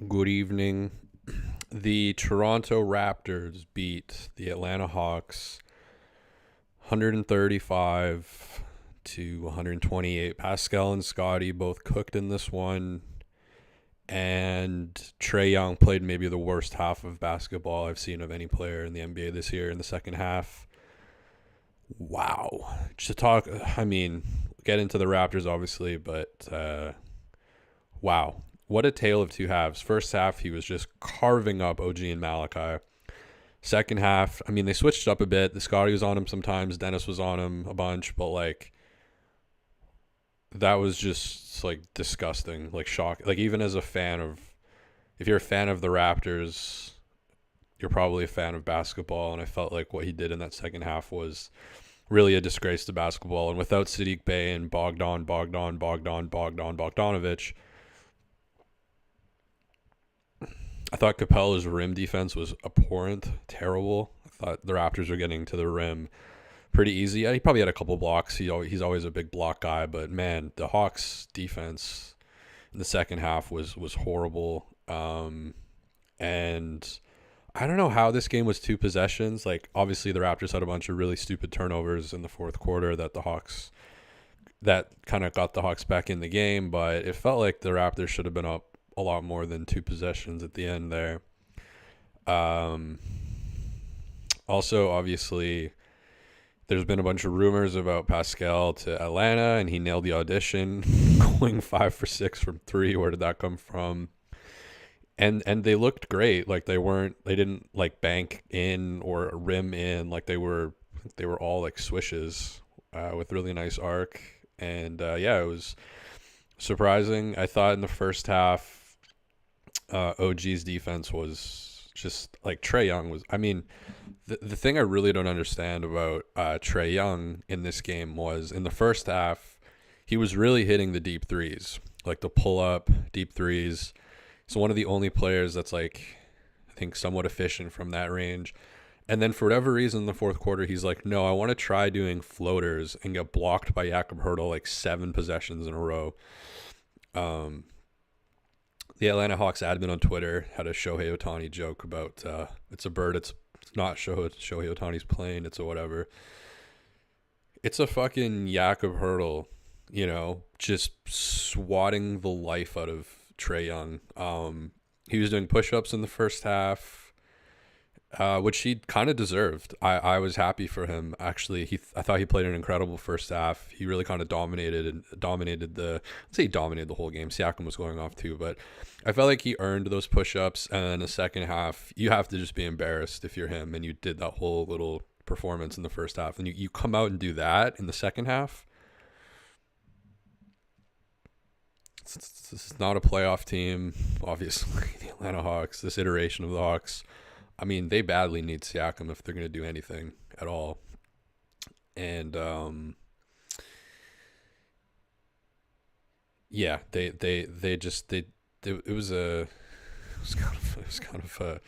Good evening. The Toronto Raptors beat the Atlanta Hawks 135 to 128. Pascal and Scottie both cooked in this one, and Trae Young played maybe the worst half of basketball I've seen of any player in the NBA this year in the second half. Wow. Just talk, I mean, get into the Raptors obviously, but wow. What a tale of two halves. First half, he was just carving up OG and Malachi. Second half, I mean, they switched up a bit. The Scotty was on him sometimes. Dennis was on him a bunch. But, like, that was just, like, disgusting. Like, shock. Like, even as a fan of, if you're a fan of the Raptors, you're probably a fan of basketball. And I felt like what he did in that second half was really a disgrace to basketball. And without Sadiq Bey and Bogdanovich, I thought Capella's rim defense was abhorrent, terrible. I thought the Raptors were getting to the rim pretty easy. Yeah, he probably had a couple blocks. He's always a big block guy, but man, the Hawks' defense in the second half was horrible. And I don't know how this game was two possessions. Like, obviously the Raptors had a bunch of really stupid turnovers in the fourth quarter that kind of got the Hawks back in the game, but it felt like the Raptors should have been up a lot more than two possessions at the end there. Also, obviously, there's been a bunch of rumors about Pascal to Atlanta, and he nailed the audition, going 5 for 6 from three. Where did that come from? And they looked great. Like, they didn't like bank in or rim in. Like, they were all like swishes with really nice arc. And yeah, it was surprising. I thought in the first half, OG's defense was just like Trae Young was. I mean, the thing I really don't understand about Trae Young in this game was in the first half, he was really hitting the deep threes, like the pull up deep threes. He's one of the only players that's like, I think, somewhat efficient from that range. And then for whatever reason in the fourth quarter, he's like, no, I want to try doing floaters, and get blocked by Jakob Hurtle like 7 possessions in a row. The Atlanta Hawks admin on Twitter had a Shohei Ohtani joke about it's a bird. It's not Shohei Ohtani's plane. It's a whatever. It's a fucking Jakob Hurtle, just swatting the life out of Trae Young. He was doing push-ups in the first half, which he kind of deserved. I was happy for him, actually. I thought he played an incredible first half. He really kind of dominated the whole game. Siakam was going off too, but I felt like he earned those push-ups. And in the second half, you have to just be embarrassed if you're him and you did that whole little performance in the first half, and you come out and do that in the second half. This is not a playoff team, obviously. The Atlanta Hawks, this iteration of the Hawks, I mean, they badly need Siakam if they're going to do anything at all. And yeah, it was kind of a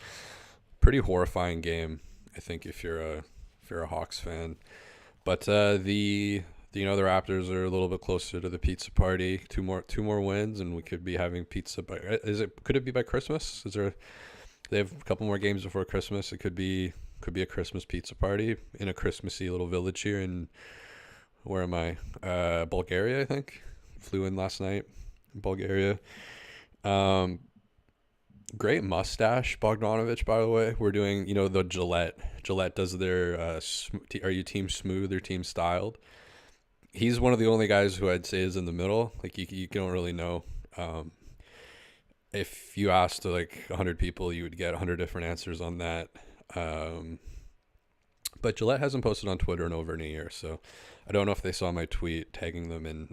pretty horrifying game, I think, if you're a Hawks fan. But the Raptors are a little bit closer to the pizza party. Two more wins, and we could be having pizza could it be by Christmas? They have a couple more games before Christmas. It could be a Christmas pizza party in a Christmassy little village here in, where am I? Bulgaria, I think. Flew in last night in Bulgaria. Great mustache, Bogdanovich, by the way. We're doing, the Gillette. Gillette does their, are you team smooth or team styled? He's one of the only guys who I'd say is in the middle. Like, you don't really know. If you asked like 100 people, you would get 100 different answers on that. But Gillette hasn't posted on Twitter in over a year, so I don't know if they saw my tweet tagging them in.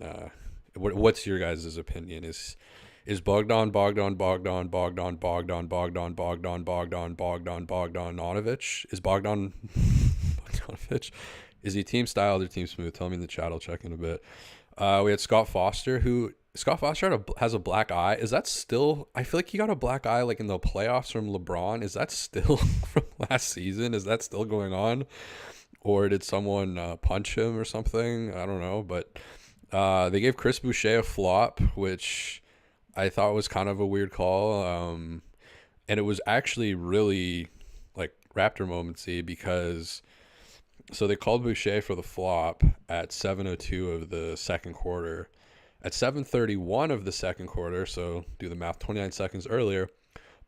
What's your guys' opinion? Is Bogdanovich? Is Bogdanovich? Is he team styled or team smooth? Tell me in the chat. I'll check in a bit. We had Scott Foster has a black eye. Is that still? I feel like he got a black eye like in the playoffs from LeBron. Is that still from last season? Is that still going on, or did someone punch him or something? I don't know. But they gave Chris Boucher a flop, which I thought was kind of a weird call. And it was actually really like Raptor momentsy because so they called Boucher for the flop at 7:02 of the second quarter. At 7:31 of the second quarter, so do the math, 29 seconds earlier,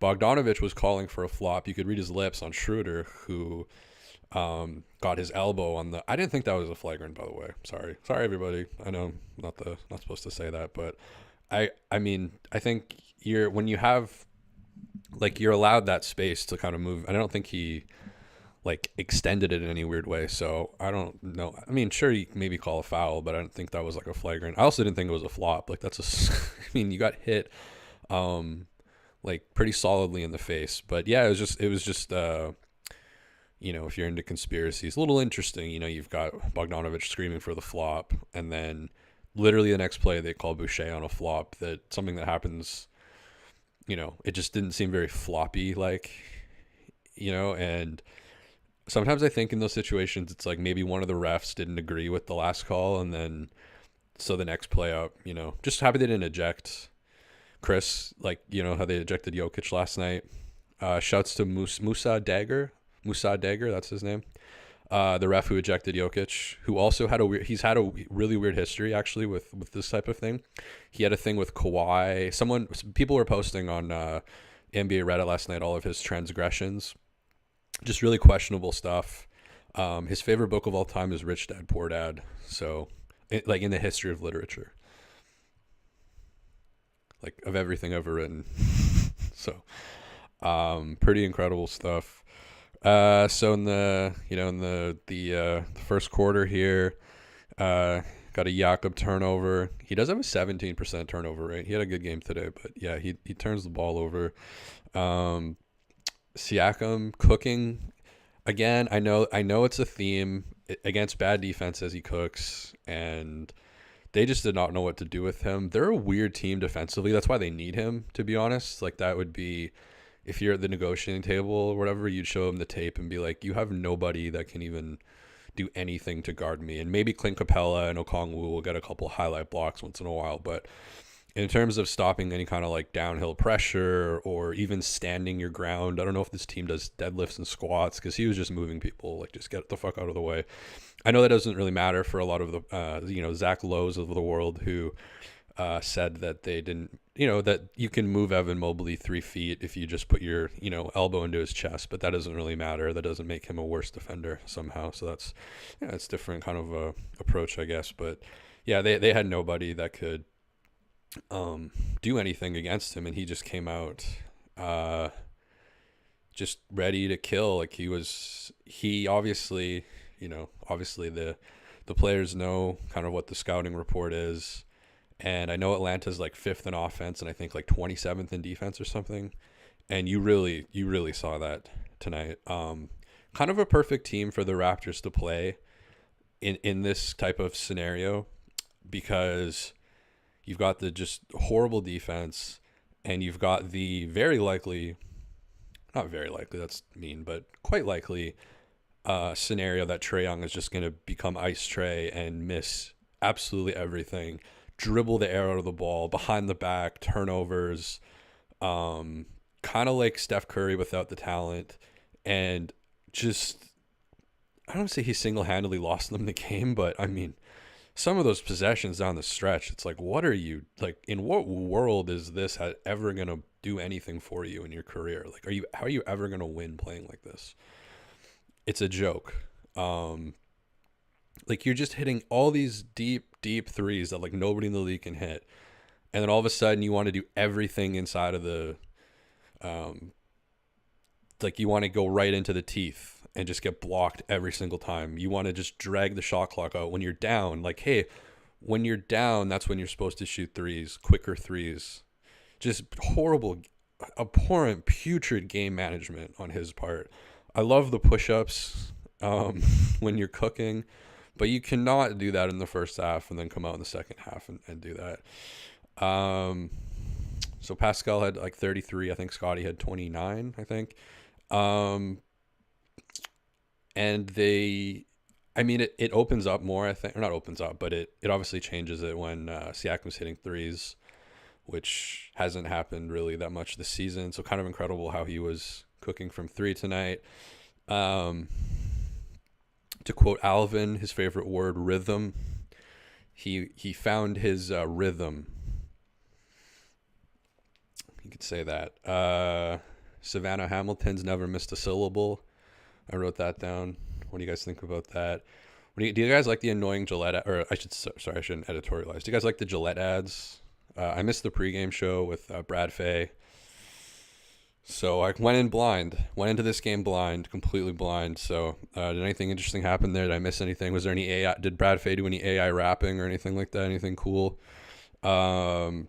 Bogdanovich was calling for a flop. You could read his lips on Schroder, who got his elbow on the. I didn't think that was a flagrant, by the way. Sorry, everybody. I know not supposed to say that, but I mean, I think when you have like you're allowed that space to kind of move. I don't think he like extended it in any weird way. So I don't know. I mean, sure, you maybe call a foul, but I don't think that was like a flagrant. I also didn't think it was a flop. Like that's a. I mean, you got hit, like pretty solidly in the face. But yeah, it was just. If you're into conspiracies, a little interesting. You've got Bogdanovich screaming for the flop, and then literally the next play they call Boucher on a flop. That something that happens. It just didn't seem very floppy, like, and sometimes I think in those situations, it's like maybe one of the refs didn't agree with the last call. And then, so the next play up, just happy they didn't eject Chris, like, how they ejected Jokic last night. Shouts to Musa Dagger, that's his name. The ref who ejected Jokic, who also he's had a really weird history actually with this type of thing. He had a thing with Kawhi. People were posting on NBA Reddit last night all of his transgressions, just really questionable stuff. His favorite book of all time is Rich Dad Poor Dad. So, like in the history of literature, like of everything ever written. So, pretty incredible stuff. So in the first quarter here, got a Jakob turnover. He does have a 17% turnover rate. He had a good game today, but yeah, he turns the ball over. Siakam cooking again. I know it's a theme against bad defenses. He cooks, and they just did not know what to do with him. They're a weird team defensively. That's why they need him, to be honest. Like that would be. If you're at the negotiating table or whatever, you'd show him the tape and be like, you have nobody that can even do anything to guard me. And maybe Clint Capella and Okongwu will get a couple highlight blocks once in a while. But in terms of stopping any kind of like downhill pressure or even standing your ground, I don't know if this team does deadlifts and squats because he was just moving people, like just get the fuck out of the way. I know that doesn't really matter for a lot of the, Zach Lowe's of the world who said that they didn't, that you can move Evan Mobley 3 feet if you just put your, elbow into his chest, but that doesn't really matter. That doesn't make him a worse defender somehow. So that's, it's different kind of approach, I guess. But yeah, they had nobody that could do anything against him, and he just came out just ready to kill. Like he obviously, obviously the players know kind of what the scouting report is. And I know Atlanta's like 5th in offense and I think like 27th in defense or something. And you really saw that tonight. Kind of a perfect team for the Raptors to play in this type of scenario because you've got the just horrible defense and you've got the not very likely, that's mean, but quite likely scenario that Trae Young is just going to become ice Trae and miss absolutely everything. Dribble the air out of the ball, behind the back, turnovers, kind of like Steph Curry without the talent. And just, I don't say he single-handedly lost them the game, but I mean, some of those possessions down the stretch, it's like, what are you, like, in what world is this ever going to do anything for you in your career? Like, how are you ever going to win playing like this? It's a joke. Like you're just hitting all these deep threes that like nobody in the league can hit. And then all of a sudden you want to do everything inside of the, like you want to go right into the teeth and just get blocked every single time. You want to just drag the shot clock out when you're down. Like, hey, when you're down, that's when you're supposed to shoot threes, quicker threes. Just horrible, abhorrent, putrid game management on his part. I love the push-ups when you're cooking. But you cannot do that in the first half and then come out in the second half and do that. So Pascal had like 33. I think Scottie had 29, I think. And it opens up more, I think. Or not opens up, but it obviously changes it when Siakam's hitting threes. which hasn't happened really that much this season. So kind of incredible how he was cooking from three tonight. To quote Alvin, his favorite word, rhythm. He found his rhythm. You could say that. Savannah Hamilton's never missed a syllable. I wrote that down. What do you guys think about that? Do you guys like the annoying Gillette? I shouldn't editorialize. Do you guys like the Gillette ads? I missed the pregame show with Brad Fay. So I went into this game blind, completely blind. So did anything interesting happen there? Did I miss anything? Was there any AI? Did Brad Fay do any AI rapping or anything like that? Anything cool? I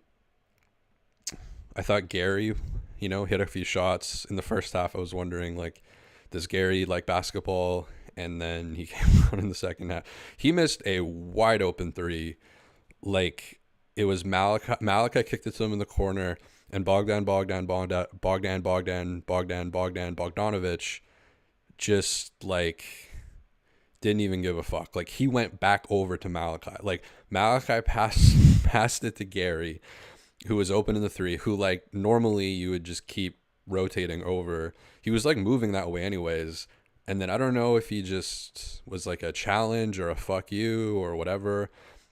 thought Gary, hit a few shots in the first half. I was wondering, like, does Gary like basketball? And then he came out in the second half. He missed a wide open three. Like, it was Malachi kicked it to him in the corner, and Bogdanovich just like didn't even give a fuck. Like, he went back over to Malachi. Like, Malachi passed it to Gary, who was open in the three, who, like, normally you would just keep rotating over. He was like moving that way anyways. And then I don't know if he just was like a challenge or a fuck you or whatever,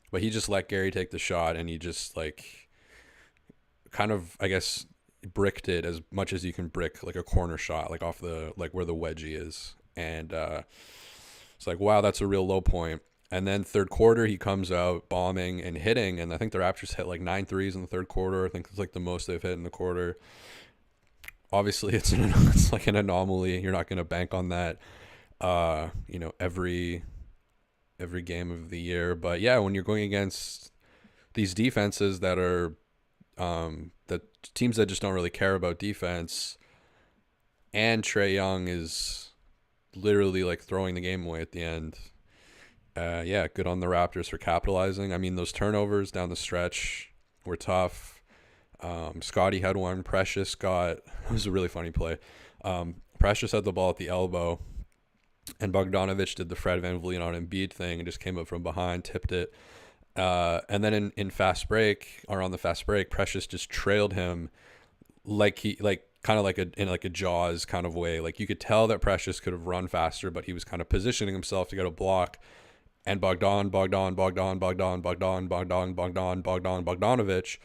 but he just let Gary take the shot, and he just like kind of, I guess, bricked it as much as you can brick like a corner shot, like off the, like where the wedgie is. And it's like, wow, that's a real low point. And then third quarter, he comes out bombing and hitting, and I think the Raptors hit like 9 threes in the third quarter. I think it's like the most they've hit in the quarter. Obviously, it's like an anomaly. You're not going to bank on that, every game of the year. But yeah, when you're going against these defenses that are the teams that just don't really care about defense, and Trae Young is literally like throwing the game away at the end. Yeah, good on the Raptors for capitalizing. I mean, those turnovers down the stretch were tough. Scottie had one. Precious got, it was a really funny play. Precious had the ball at the elbow, and Bogdanovich did the Fred VanVleet on Embiid thing and just came up from behind, tipped it. And then on the fast break, Precious just trailed him like kind of like in a Jaws kind of way. Like, you could tell that Precious could have run faster, but he was kind of positioning himself to get a block. And Bogdanovich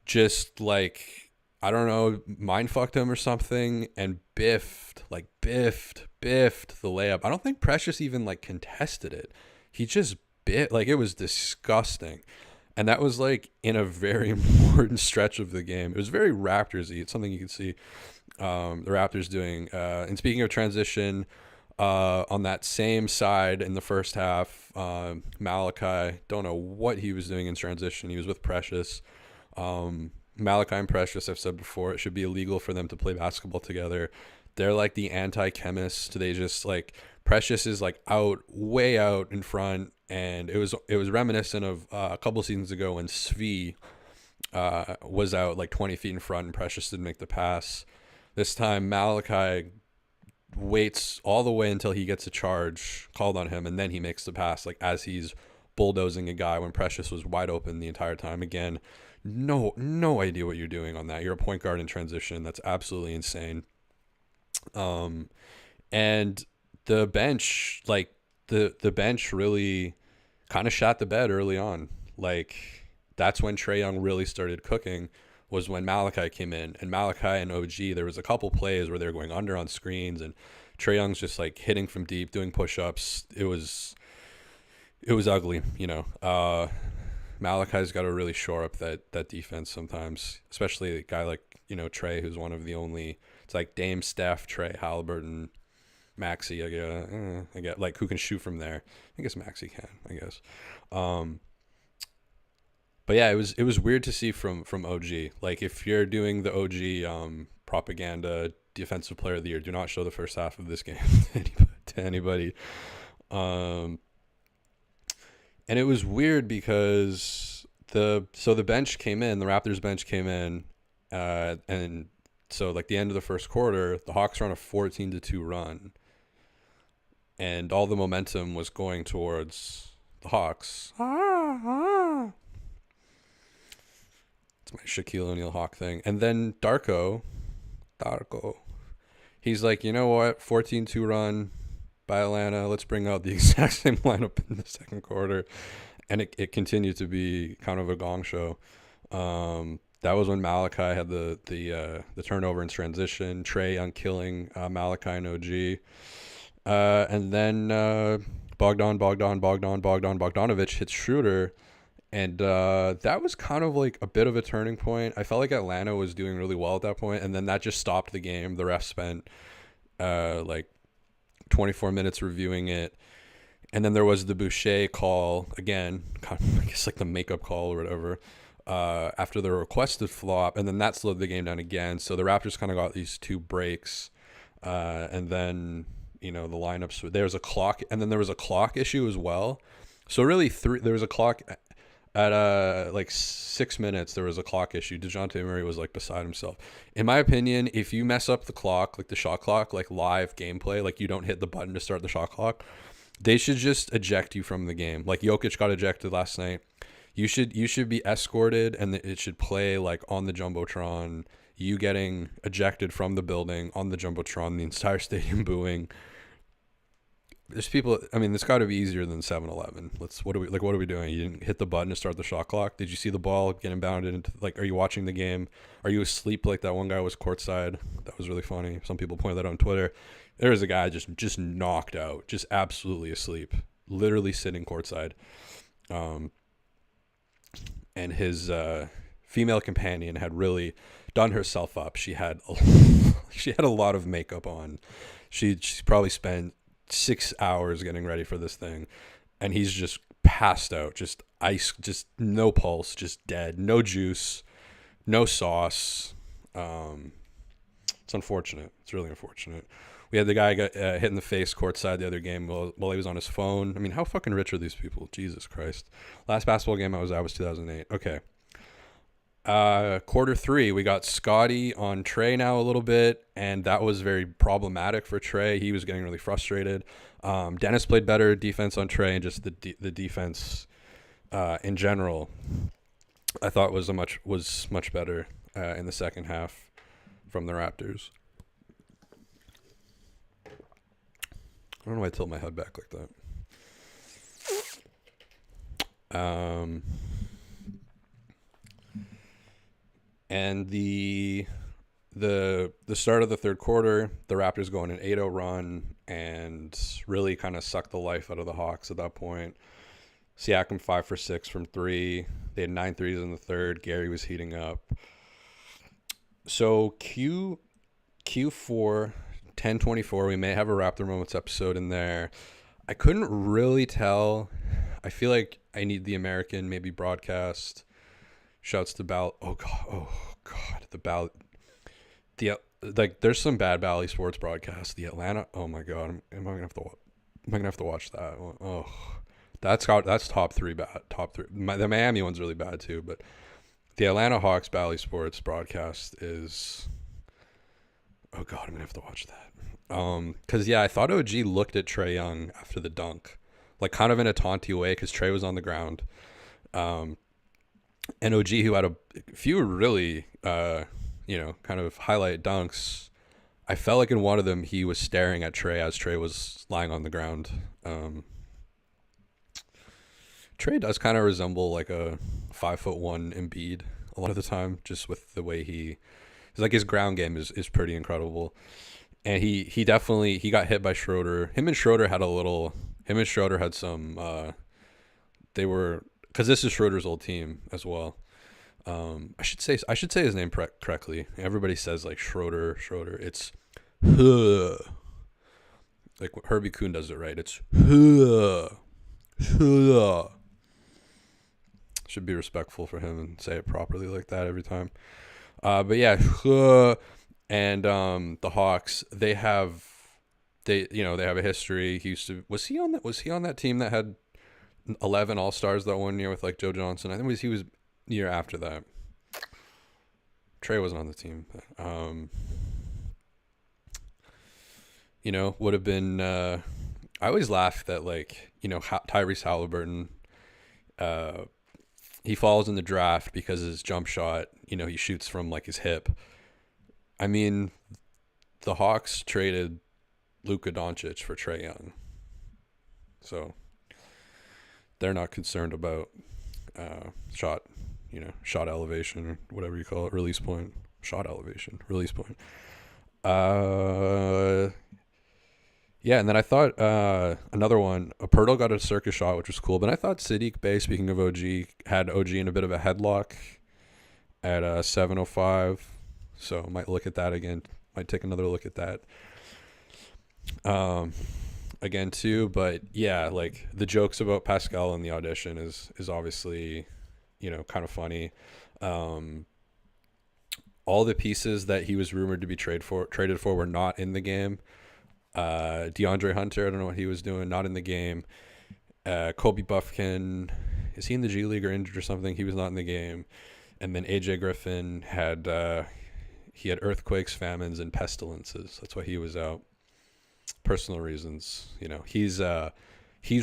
just, like, I don't know, mind fucked him or something, and biffed the layup. I don't think Precious even like contested it. He just like, it was disgusting. And that was like in a very important stretch of the game. It was very Raptors-y. It's something you can see the Raptors doing. And speaking of transition, on that same side in the first half, Malachi, don't know what he was doing in transition. He was with Precious. Malachi and Precious, I've said before, it should be illegal for them to play basketball together. They're like the anti-chemists. They just, like, Precious is like way out in front, and it was reminiscent of a couple seasons ago when Svi was out like 20 feet in front and Precious didn't make the pass. This time Malachi waits all the way until he gets a charge called on him, and then he makes the pass, like, as he's bulldozing a guy when Precious was wide open the entire time. Again, no idea what you're doing on that. You're a point guard in transition. That's absolutely insane. And the bench, like, the bench really kind of shot the bed early on. Like, that's when Trae Young really started cooking, was when Malachi came in. And Malachi and OG, there was a couple plays where they were going under on screens, and Trae Young's just like hitting from deep, doing push-ups. It was ugly, Malachi's got to really shore up that defense sometimes, especially a guy like, Trae, who's one of the only, it's like Dame, Steph, Trae, Halliburton, Maxey, I get like, who can shoot from there. I guess Maxey can, I guess. But yeah, it was weird to see from OG. Like, if you're doing the OG propaganda defensive player of the year, do not show the first half of this game to anybody. And it was weird because the bench came in, the Raptors bench came in, and so, like, the end of the first quarter, the Hawks were on a 14-2 run, and all the momentum was going towards the Hawks. It's my Shaquille O'Neal Hawk thing. And then Darko, he's like, you know what? 14-2 run by Atlanta. Let's bring out the exact same lineup in the second quarter. And it continued to be kind of a gong show. That was when Malachi had the turnover in transition. Trae on killing Malachi and OG. And then Bogdanovich hits Schroeder. And that was kind of like a bit of a turning point. I felt like Atlanta was doing really well at that point, and then that just stopped the game. The ref spent like 24 minutes reviewing it. And then there was the Boucher call again, kind of, I guess like the makeup call or whatever, after the requested flop. And then that slowed the game down again. So the Raptors kind of got these 2 breaks. And then, the lineups, there's a clock, and then there was a clock issue as well. So really there was a clock at like 6 minutes. There was a clock issue. DeJounte Murray was like beside himself. In my opinion, if you mess up the clock, like the shot clock, like live gameplay, like you don't hit the button to start the shot clock, they should just eject you from the game. Like Jokic got ejected last night. You should be escorted, and it should play like on the Jumbotron, you getting ejected from the building on the Jumbotron, the entire stadium booing. There's people. I mean, this got to be easier than 7-Eleven. What are we doing? You didn't hit the button to start the shot clock. Did you see the ball getting bounded into? Like, are you watching the game? Are you asleep? Like that one guy was courtside. That was really funny. Some people pointed that out on Twitter. There was a guy just knocked out, just absolutely asleep, literally sitting courtside. And his female companion had really done herself up. She had a lot of makeup on. She probably spent 6 hours getting ready for this thing, and he's just passed out, just ice, just no pulse, just dead, no juice, no sauce. It's unfortunate. It's really unfortunate. We had the guy got hit in the face courtside the other game while he was on his phone. I mean, how fucking rich are these people? Jesus Christ. Last basketball game I was at was 2008. Okay. Quarter 3, we got Scottie on Trae now a little bit, and that was very problematic for Trae. He was getting really frustrated. Dennis played better defense on Trae, and just the defense in general, I thought was much better in the second half from the Raptors. I don't know why I tilt my head back like that. And the start of the third quarter, the Raptors go on an 8-0 run and really kind of sucked the life out of the Hawks at that point. Siakam 5 for 6 from 3. They had 9 threes in the third. Gary was heating up. So Q4 10:24. We may have a Raptor Moments episode in there. I couldn't really tell. I feel like I need the American maybe broadcast. Shouts to Oh God, the Bally. There's some bad Bally Sports broadcasts. The Atlanta. Oh my God, am I gonna have to watch that? Oh, that's top 3 bad. Top 3. The Miami one's really bad too, but the Atlanta Hawks Bally Sports broadcast is. Oh God, I'm gonna have to watch that. Cause yeah, I thought OG looked at Trae Young after the dunk, like kind of in a taunty way, cause Trae was on the ground. And OG, who had a few really, kind of highlight dunks, I felt like in one of them he was staring at Trae as Trae was lying on the ground. Trae does kind of resemble like a 5'1" Embiid a lot of the time, just with the way he's like his ground game is pretty incredible. And he definitely got hit by Schroeder. Him and Schroeder had some. They were. Because this is Schroeder's old team as well. I should say his name correctly. Everybody says like Schroeder. It's like Herbie Kuhn does it right. It's should be respectful for him and say it properly like that every time. But yeah, and the Hawks, they have a history. Was he on that team that had 11 All-Stars that one year with like Joe Johnson? I think he was year after that. Trae wasn't on the team. Would have been. I always laugh that Tyrese Halliburton. he falls in the draft because his jump shot, he shoots from like his hip. I mean, the Hawks traded Luka Doncic for Trae Young, so they're not concerned about shot, shot elevation or whatever you call it, release point, shot elevation, release point. Yeah, and then I thought another one, a Pirtle got a circus shot, which was cool. But I thought Sadiq Bey, speaking of OG, had OG in a bit of a headlock at 7:05. So might look at that again. Might take another look at that again too. But yeah, like the jokes about Pascal in the audition is obviously, kind of funny. All the pieces that he was rumored to be traded for were not in the game. DeAndre Hunter, I don't know what he was doing, not in the game. Kobe Buffkin, is he in the G League or injured or something? He was not in the game. And then AJ Griffin had earthquakes, famines, and pestilences. That's why he was out. Personal reasons, he's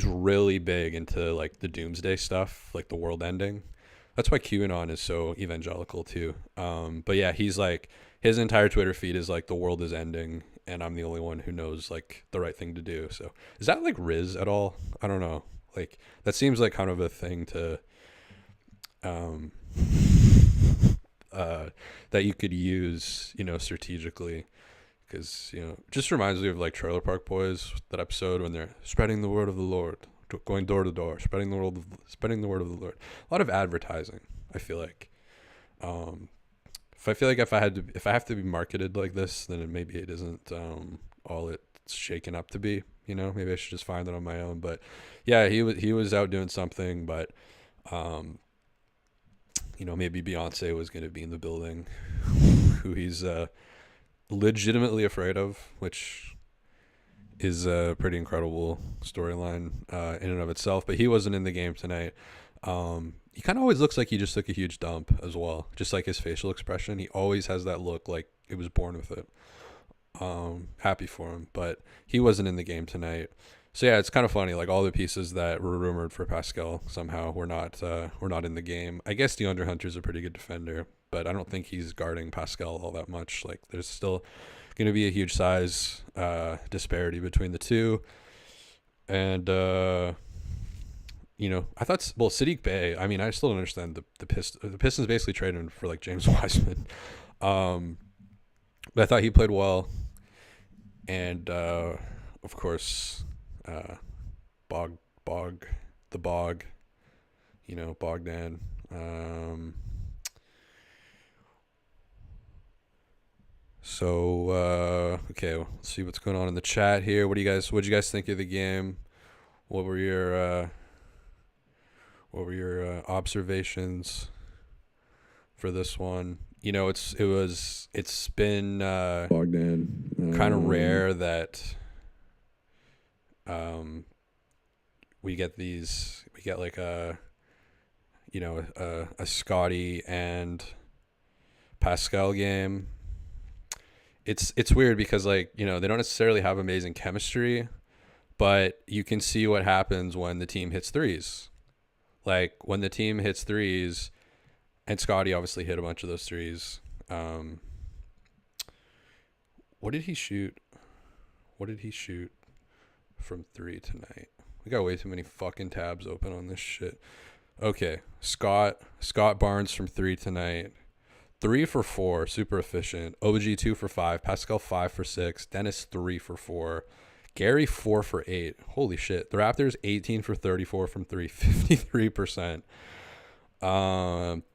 really big into like the doomsday stuff, like the world ending. That's why QAnon is so evangelical too. But yeah, he's like, his entire Twitter feed is like, the world is ending and I'm the only one who knows like the right thing to do. So is that like Riz at all? I don't know. Like that seems like kind of a thing to that you could use, strategically, because just reminds me of like Trailer Park Boys, that episode when they're spreading the word of the Lord, going door to door, spreading the word of the Lord. A lot of advertising, I feel like. If I have to be marketed like this, then maybe it isn't all it's shaken up to be. Maybe I should just find it on my own. But yeah, he was out doing something. But maybe Beyonce was going to be in the building, who he's legitimately afraid of, which is a pretty incredible storyline in and of itself. But he wasn't in the game tonight. He kind of always looks like he just took a huge dump as well. Just like his facial expression, he always has that look like it was born with it. Happy for him, but he wasn't in the game tonight. So yeah, it's kind of funny. Like all the pieces that were rumored for Pascal somehow were not in the game. I guess DeAndre Hunter's a pretty good defender, but I don't think he's guarding Pascal all that much. Like there's still going to be a huge size disparity between the two. And I thought, Sadiq Bey, I mean, I still don't understand the Pistons basically traded him for like James Wiseman. But I thought he played well. And of course, Bogdan, okay, let's see what's going on in the chat here. What did you guys think of the game? What were your observations for this one? It's been Bogdan, kind of rare that we get like a Scottie and Pascal game. It's weird because like, they don't necessarily have amazing chemistry, but you can see what happens when the team hits threes. Like when the team hits threes, and Scottie obviously hit a bunch of those threes. What did he shoot from three tonight? We got way too many fucking tabs open on this shit. Okay, Scott Barnes from three tonight. 3 for 4, super efficient. OG 2 for 5, Pascal 5 for 6, Dennis 3 for 4, Gary 4 for 8. Holy shit. The Raptors 18 for 34 from 3, 53%.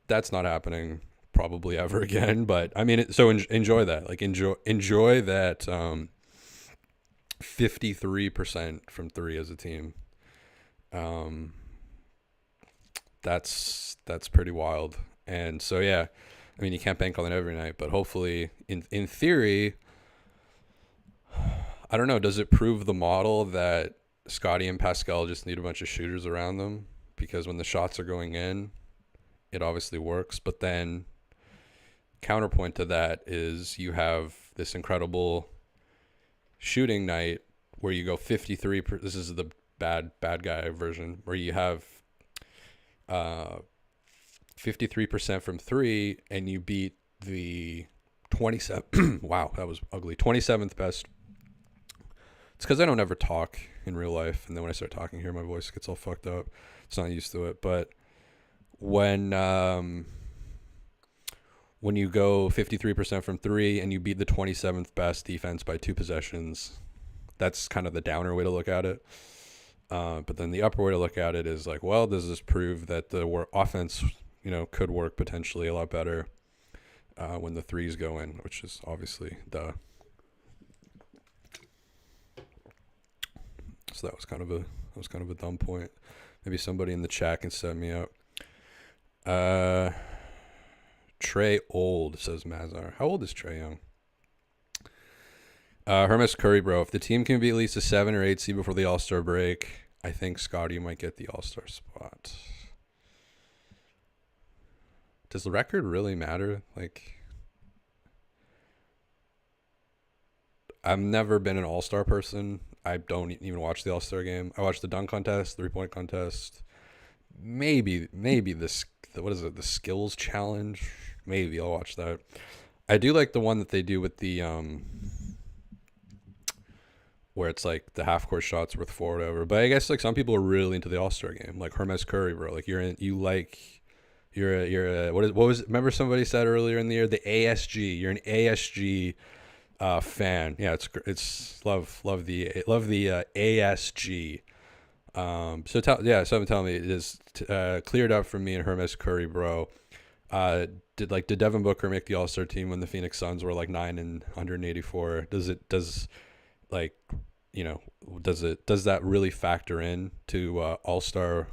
That's not happening probably ever again, but I mean, so enjoy that. Like enjoy that 53% from 3 as a team. That's pretty wild. And so yeah, I mean, you can't bank on it every night, but hopefully in theory, I don't know, does it prove the model that Scottie and Pascal just need a bunch of shooters around them? Because when the shots are going in, it obviously works. But then counterpoint to that is you have this incredible shooting night where you go 53. This is the bad guy version, where you have 53% from three and you beat the 27 wow, that was ugly, 27th best. It's because I don't ever talk in real life, and then when I start talking here my voice gets all fucked up. It's not used to it. But when you go 53% from three and you beat the 27th best defense by 2 possessions, that's kind of the downer way to look at it. But then the upper way to look at it is like, well, does this prove that the offense, could work potentially a lot better when the threes go in, which is obviously duh. So that was kind of a dumb point. Maybe somebody in the chat can set me up. Trae old, says Mazar. How old is Trae Young? Hermes Curry, bro. If the team can be at least a 7 or 8 seed before the All-Star break, I think Scottie might get the All-Star spot. Does the record really matter? Like, I've never been an All-Star person. I don't even watch the All-Star game. I watch the dunk contest, 3-point contest. Maybe this, what is it? The skills challenge. Maybe I'll watch that. I do like the one that they do with the where it's like the half court shots worth 4 or whatever. But I guess like some people are really into the All-Star game, like Hermes Curry, bro. Like you're remember somebody said earlier in the year, the ASG. You're an ASG fan. Yeah, it's love the ASG. So someone tell me it is cleared up for me and Hermes Curry, bro. Did Devin Booker make the All-Star team when the Phoenix Suns were like 9 and 184? Does that really factor in to All-Star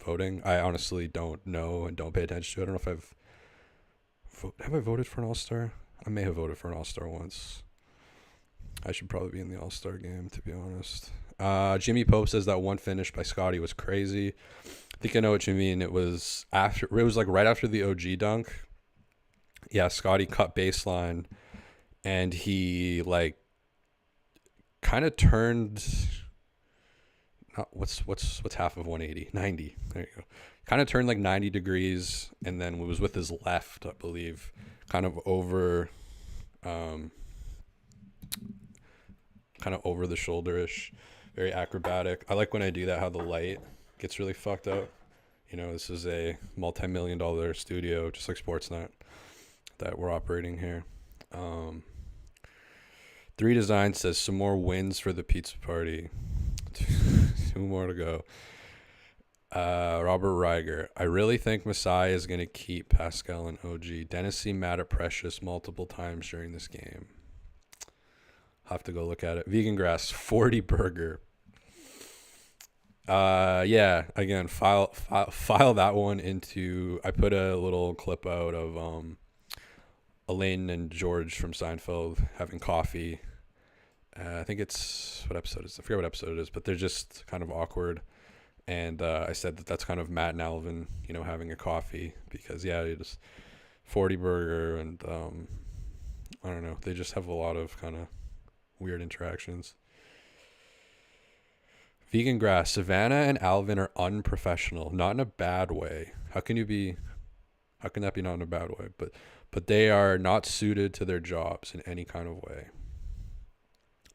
voting? I honestly don't know and don't pay attention to it. I don't know if have I voted for an All-Star? I may have voted for an All-Star once. I should probably be in the All-Star game, to be honest. Jimmy Pope says that one finish by Scottie was crazy. I think I know what you mean. It was like right after the OG dunk. Yeah, Scottie cut baseline and he like kind of turned what's half of 180? 90. There you go. Kind of turned like 90 degrees and then was with his left, I believe, kind of over the shoulder-ish. Very acrobatic. I like when I do that, how the light gets really fucked up. This is a multi-million-dollar studio, just like Sportsnet, that we're operating here. 3 Design says some more wins for the pizza party. 2 more to go. Robert Reiger. I really think Masai is going to keep Pascal and OG. Dennis seemed mad at Precious multiple times during this game. Have to go look at it. Vegan Grass 40 burger. Yeah, again, file that one into. I put a little clip out of Elaine and George from Seinfeld having coffee. I think it's, what episode is it? I forget what episode it is, but they're just kind of awkward. And I said that's kind of Matt and Alvin, having a coffee because you just 40 burger and I don't know. They just have a lot of kind of weird interactions. Vegan Grass. Savannah and Alvin are unprofessional, not in a bad way. How can that be not in a bad way? But they are not suited to their jobs in any kind of way.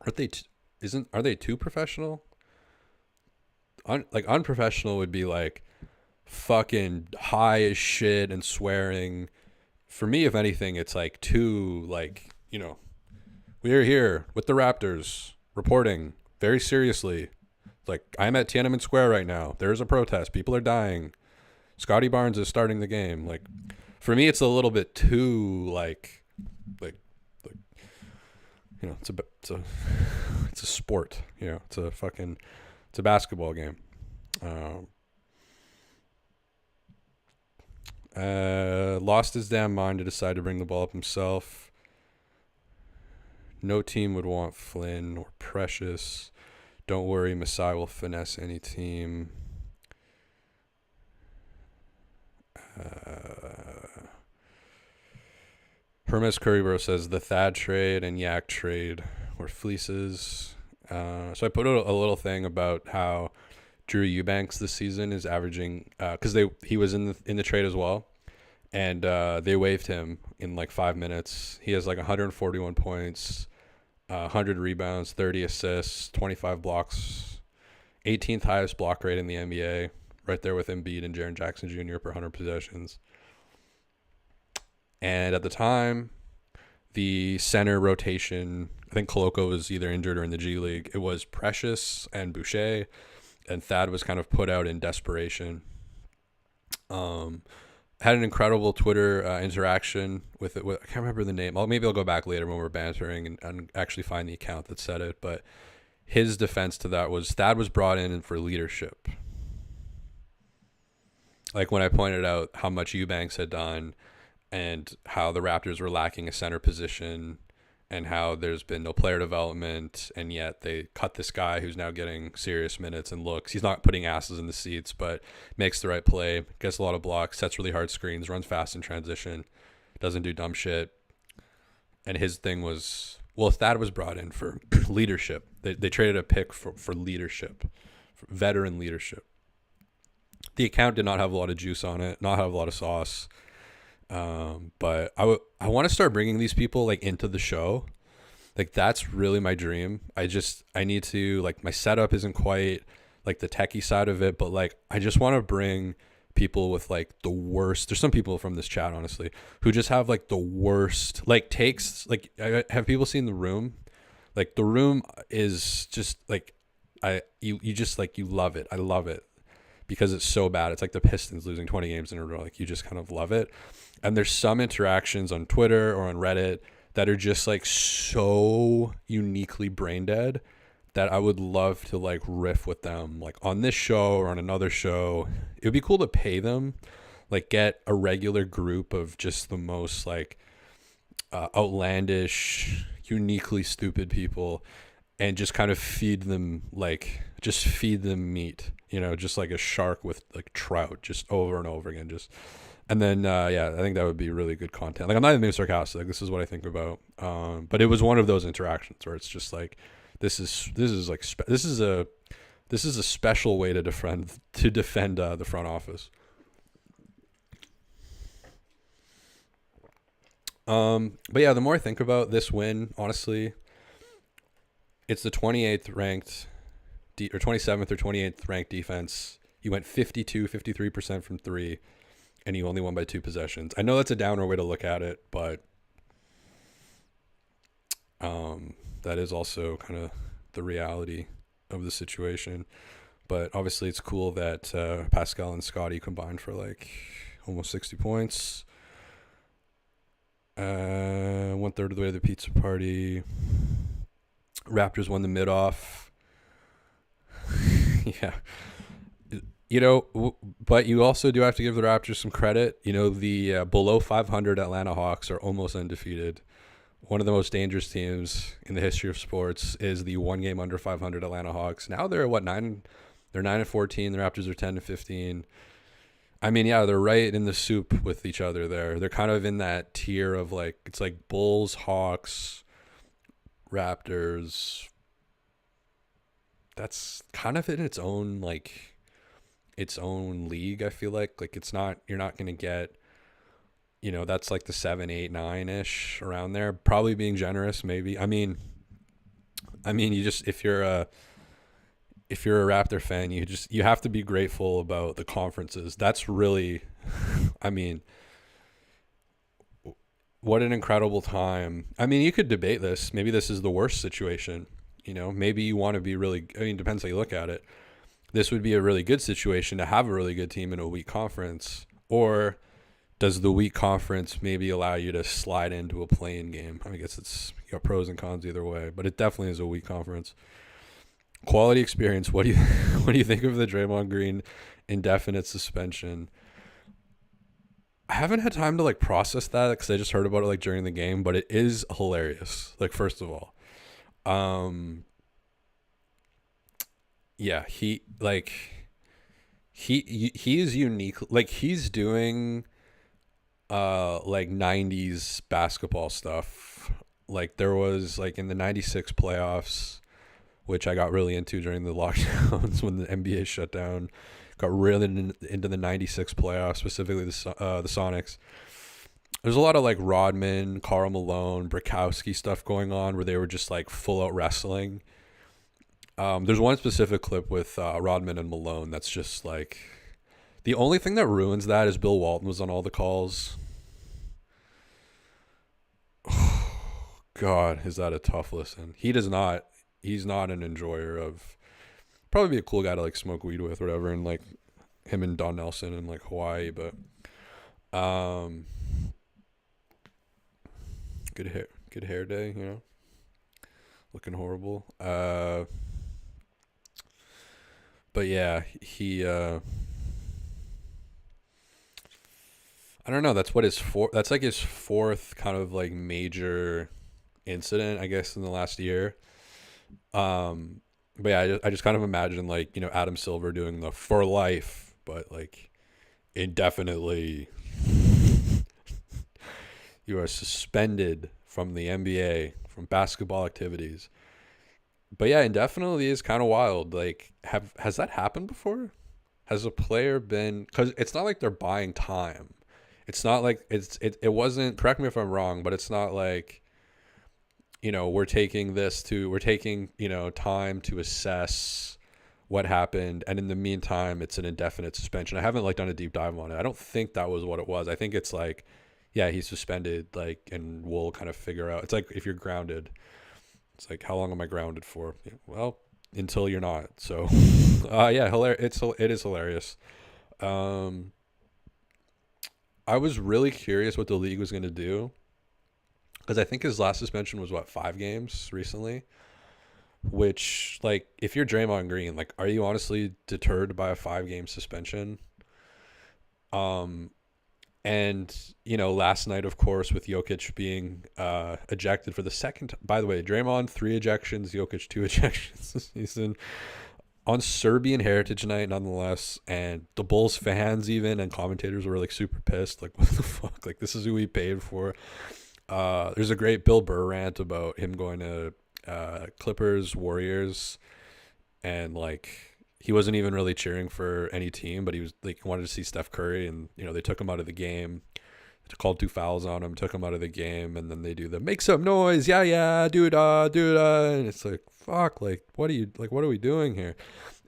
Are they too professional? Unprofessional would be like fucking high as shit and swearing. For me, if anything, it's like too like, we are here with the Raptors reporting very seriously. Like, I'm at Tiananmen Square right now. There's a protest. People are dying. Scottie Barnes is starting the game. Like, for me, it's a little bit too like it's a sport. It's a basketball game. Lost his damn mind to decide to bring the ball up himself. No team would want Flynn or Precious. Don't worry, Masai will finesse any team. Hermes Currybro says the Thad trade and Yak trade were fleeces. So I put a little thing about how Drew Eubanks this season is averaging, because he was in the trade as well. and they waived him in like 5 minutes. He has like 141 points, 100 rebounds, 30 assists, 25 blocks, 18th highest block rate in the NBA, right there with Embiid and Jaren Jackson Jr. per 100 possessions. And at the time, the center rotation, I think Koloko was either injured or in the G League. It was Precious and Boucher, and Thad was kind of put out in desperation. Had an incredible Twitter interaction with it. I can't remember the name. Maybe I'll go back later when we're bantering and actually find the account that said it. But his defense to that was Thad was brought in for leadership. Like when I pointed out how much Eubanks had done and how the Raptors were lacking a center position and how there's been no player development, and yet they cut this guy who's now getting serious minutes and looks. He's not putting asses in the seats, but makes the right play, gets a lot of blocks, sets really hard screens, runs fast in transition, doesn't do dumb shit. And his thing was, well, Thad was brought in for leadership. They traded a pick for leadership, for veteran leadership. The account did not have a lot of juice on it, not have a lot of sauce. But I want to start bringing these people like into the show. Like that's really my dream. I need to, like, my setup isn't quite like the techie side of it, but like I just want to bring people with like the worst. There's some people from this chat, honestly, who just have like the worst like takes. Like, have people seen The Room? Like The Room is just like, you just like, you love it. I love it because it's so bad. It's like the Pistons losing 20 games in a row. Like you just kind of love it. And there's some interactions on Twitter or on Reddit that are just like so uniquely brain dead that I would love to like riff with them, like on this show or on another show. It would be cool to pay them, like get a regular group of just the most like outlandish, uniquely stupid people and just kind of feed them meat, just like a shark with like trout, just over and over again. And then, I think that would be really good content. Like, I'm not even being sarcastic. This is what I think about. But it was one of those interactions where it's just like, this is a special way to defend the front office. But yeah, the more I think about this win, honestly, it's the 28th ranked or 27th or 28th ranked defense. You went 53% from three. And you only won by 2 possessions. I know that's a downer way to look at it, but that is also kind of the reality of the situation. But obviously it's cool that Pascal and Scottie combined for like almost 60 points. 1/3 of the way to the pizza party. Raptors won the mid-off. Yeah. But you also do have to give the Raptors some credit. The below 500 Atlanta Hawks are almost undefeated. One of the most dangerous teams in the history of sports is the one game under 500 Atlanta Hawks. Now they're what, 9? They're 9-14. The Raptors are 10-15. I mean, yeah, they're right in the soup with each other there. They're kind of in that tier of like, it's like Bulls, Hawks, Raptors. That's kind of in its own like its own league. I feel like it's not, you're not going to get, that's like the 7, 8, 9-ish around there, probably being generous. Maybe. I mean, you just, if you're a Raptor fan, you have to be grateful about the conferences. That's really, I mean, what an incredible time. I mean, you could debate this. Maybe this is the worst situation, maybe you want to be really, depends how you look at it. This would be a really good situation to have a really good team in a weak conference, or does the weak conference maybe allow you to slide into a play-in game? I guess it's got pros and cons either way, but it definitely is a weak conference. Quality experience. What do you think of the Draymond Green indefinite suspension? I haven't had time to like process that because I just heard about it like during the game, but it is hilarious. Like, first of all, yeah, he is unique. Like, he's doing like 90s basketball stuff. Like, there was like in the 96 playoffs, which I got really into during the lockdowns when the NBA shut down, got really into the 96 playoffs, specifically the Sonics. there's a lot of like Rodman, Karl Malone, Bukowski stuff going on where they were just like full out wrestling. There's one specific clip with Rodman and Malone that's just like the only thing that ruins that is Bill Walton was on all the calls. God, is that a tough listen? He does not. He's not an enjoyer of. Probably be a cool guy to like smoke weed with, or whatever, and like him and Don Nelson in like Hawaii, but good hair day, you know, looking horrible. But yeah, he. I don't know. That's what his fourth. That's like his fourth kind of like major incident, I guess, in the last year. But yeah, I just kind of imagine like, you know, Adam Silver doing the for life, but like indefinitely you are suspended from the NBA, from basketball activities. But yeah, indefinitely is kind of wild. Like, has that happened before? Has a player been, because it's not like they're buying time. It's not like it wasn't, correct me if I'm wrong, but it's not like, you know, we're taking, you know, time to assess what happened, and in the meantime it's an indefinite suspension. I haven't like done a deep dive on it. I don't think that was what it was. I think it's like, yeah, he's suspended, like, and we'll kind of figure out. It's like if you're grounded, it's like, how long am I grounded for? Yeah, well, until you're not. So yeah, it is hilarious. I was really curious what the league was going to do, because I think his last suspension was 5 games recently, which, like, if you're Draymond Green, like, are you honestly deterred by a 5 game suspension? And, you know, last night, of course, with Jokic being ejected for the second time. By the way, Draymond 3 ejections, Jokic 2 ejections this season on Serbian Heritage Night, nonetheless. And the Bulls fans even and commentators were like super pissed, like, what the fuck, like, this is who we paid for. There's a great Bill Burr rant about him going to Clippers, Warriors, and like he wasn't even really cheering for any team, but he was like wanted to see Steph Curry, and you know they took him out of the game, called 2 fouls on him, took him out of the game, and then they do the make some noise, yeah, dude, and it's like, fuck, like what are we doing here?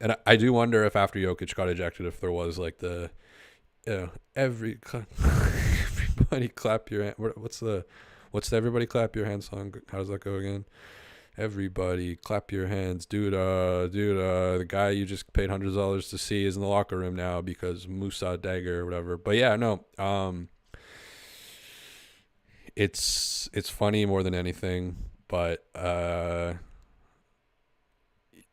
And I do wonder if after Jokic got ejected, if there was like the, you know, everybody clap your hand. What's the everybody clap your hands song? How does that go again? Everybody clap your hands, dude. The guy you just paid hundreds of dollars to see is in the locker room now because Musa Dagger or whatever. But yeah, no. It's funny more than anything, but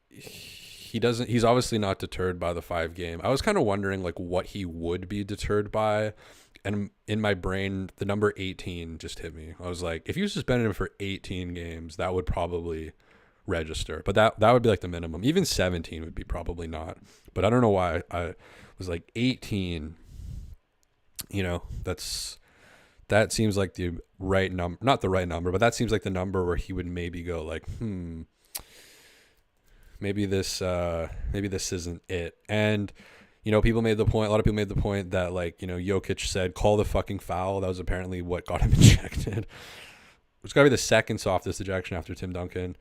he's obviously not deterred by the 5 game. I was kind of wondering like what he would be deterred by. And in my brain, the number 18 just hit me. I was like, if you suspended him for 18 games, that would probably register. But that would be like the minimum. Even 17 would be probably not. But I don't know why I was like 18. You know, that seems like the right number. Not the right number, but that seems like the number where he would maybe go like, maybe this isn't it. And you know, a lot of people made the point that, like, you know, Jokic said, call the fucking foul. That was apparently what got him ejected. It's got to be the second softest ejection after Tim Duncan.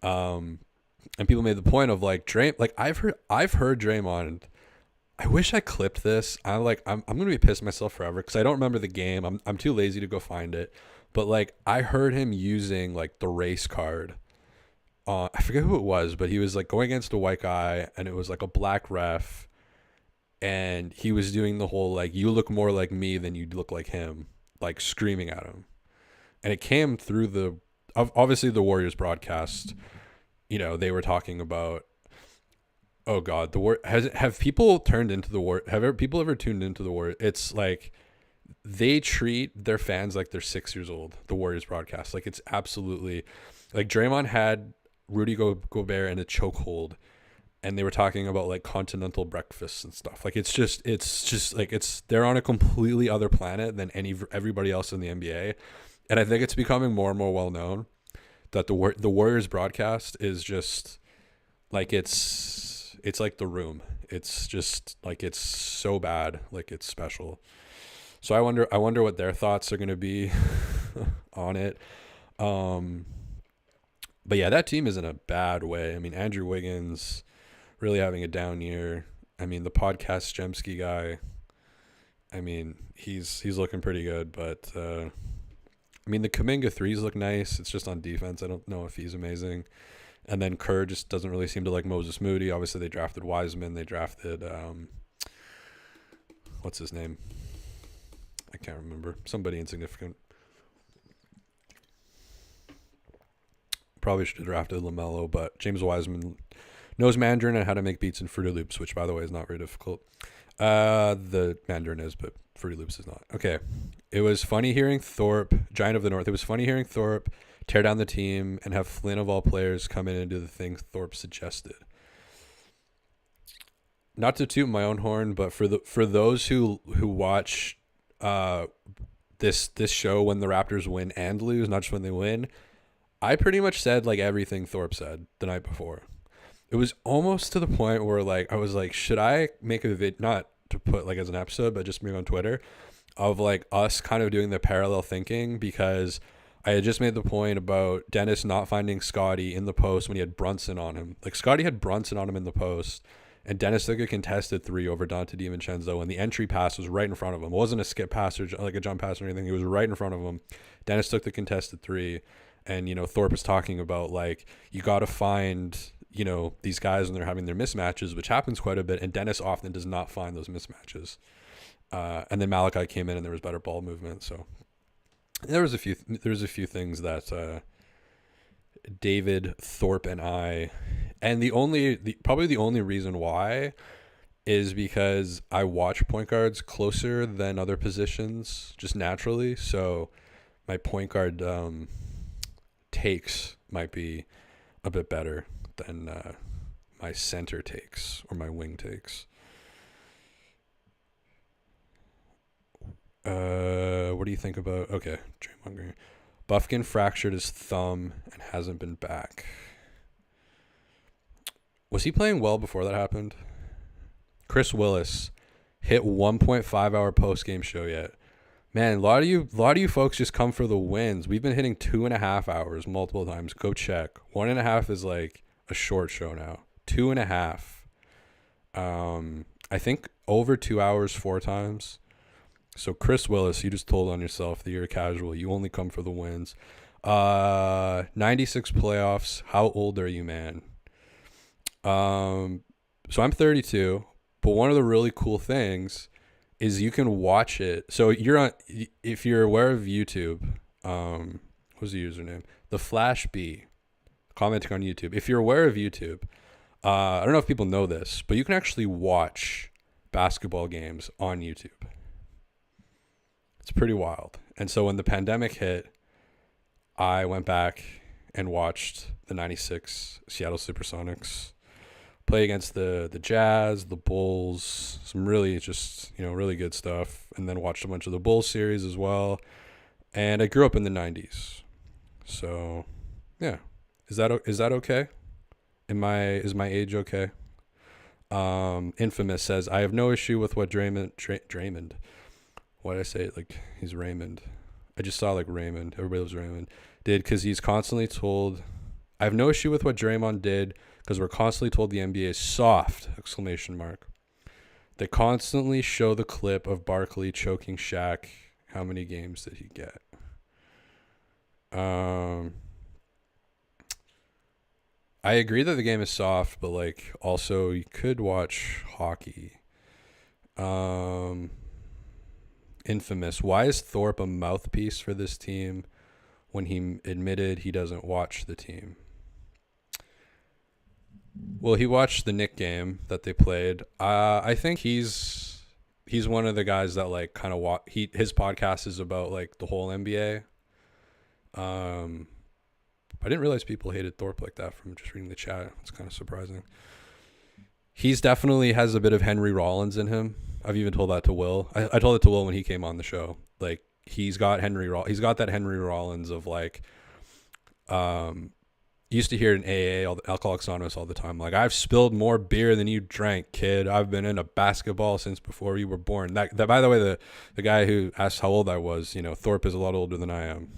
And people made the point of, like, I've heard Draymond. I wish I clipped this. I'm going to be pissed at myself forever because I don't remember the game. I'm too lazy to go find it. But, like, I heard him using, like, the race card. I forget who it was, but he was, like, going against a white guy, and it was, like, a black ref. And he was doing the whole, like, you look more like me than you look like him, like, screaming at him. And it came through obviously the Warriors broadcast. You know, they were talking about, oh God, have people turned into the War? People ever tuned into the Warriors? It's like they treat their fans like they're 6 years old. The Warriors broadcast, like, it's absolutely like Draymond had Rudy Gobert in a chokehold. And they were talking about like continental breakfasts and stuff. Like it's just like they're on a completely other planet than everybody else in the NBA. And I think it's becoming more and more well known that the Warriors broadcast is just like it's like The Room. It's just like it's so bad, like it's special. So I wonder what their thoughts are going to be on it. But yeah, that team is in a bad way. I mean, Andrew Wiggins really having a down year. I mean, the podcast Jemsky guy, I mean, he's looking pretty good, but I mean, the Kuminga threes look nice. It's just on defense. I don't know if he's amazing. And then Kerr just doesn't really seem to like Moses Moody. Obviously, they drafted Wiseman. They drafted what's his name? I can't remember. Somebody insignificant. Probably should have drafted LaMelo, but James Wiseman knows Mandarin and how to make beats in Fruity Loops, which, by the way, is not very difficult. The Mandarin is, but Fruity Loops is not. Okay. It was funny hearing Thorpe, Giant of the North. It was funny hearing Thorpe tear down the team and have Flynn of all players come in and do the things Thorpe suggested. Not to toot my own horn, but for those who watch this show when the Raptors win and lose, not just when they win, I pretty much said like everything Thorpe said the night before. It was almost to the point where like I was like, should I make a vid, not to put like as an episode, but just maybe on Twitter, of like us kind of doing the parallel thinking, because I had just made the point about Dennis not finding Scottie in the post when he had Brunson on him. Like Scottie had Brunson on him in the post, and Dennis took a contested three over Dante DiVincenzo, and the entry pass was right in front of him. It wasn't a skip pass or like a jump pass or anything. It was right in front of him. Dennis took the contested three. And, you know, Thorpe is talking about, like, you got to find, you know, these guys when they're having their mismatches, which happens quite a bit. And Dennis often does not find those mismatches. And then Malachi came in and there was better ball movement. So there was a few things that David, Thorpe, and I, and probably the only reason why is because I watch point guards closer than other positions just naturally. So my point guard takes might be a bit better than my center takes or my wing takes. What do you think about? Okay, Draymond Green. Buffkin fractured his thumb and hasn't been back. Was he playing well before that happened? Chris Willis hit 1.5 hour post game show yet. Man, a lot of you folks just come for the wins. We've been hitting 2.5 hours multiple times. Go check. 1.5 is like a short show now. 2.5. I think over 2 hours 4 times. So Chris Willis, you just told on yourself that you're a casual. You only come for the wins. 96 playoffs. How old are you, man? So I'm 32, but one of the really cool things is you can watch it. So if you're aware of YouTube, what's the username? The Flash B, commenting on YouTube. If you're aware of YouTube, I don't know if people know this, but you can actually watch basketball games on YouTube. It's pretty wild. And so when the pandemic hit, I went back and watched the 96 Seattle Supersonics play against the Jazz, the Bulls, some really just, really good stuff. And then watched a bunch of the Bulls series as well. And I grew up in the 90s. So, yeah. Is that okay? Is my age okay? Infamous says, I have no issue with what Draymond. Why did I say it like he's Raymond? I just saw like Raymond. Everybody loves Raymond. Did because he's constantly told. I have no issue with what Draymond did because we're constantly told the NBA is soft! ! They constantly show the clip of Barkley choking Shaq. How many games did he get? I agree that the game is soft, but like also you could watch hockey. Infamous. Why is Thorpe a mouthpiece for this team when he admitted he doesn't watch the team? Well, he watched the Knick game that they played. I think he's one of the guys that like kind of his podcast is about like the whole NBA. I didn't realize people hated Thorpe like that from just reading the chat. It's kind of surprising. He's definitely has a bit of Henry Rollins in him. I've even told that to Will. I told it to Will when he came on the show. Like he's got that Henry Rollins of like, used to hear it in AA, all the Alcoholics Anonymous, all the time. Like, I've spilled more beer than you drank, kid. I've been into basketball since before you were born. That by the way, the guy who asked how old I was, Thorpe is a lot older than I am.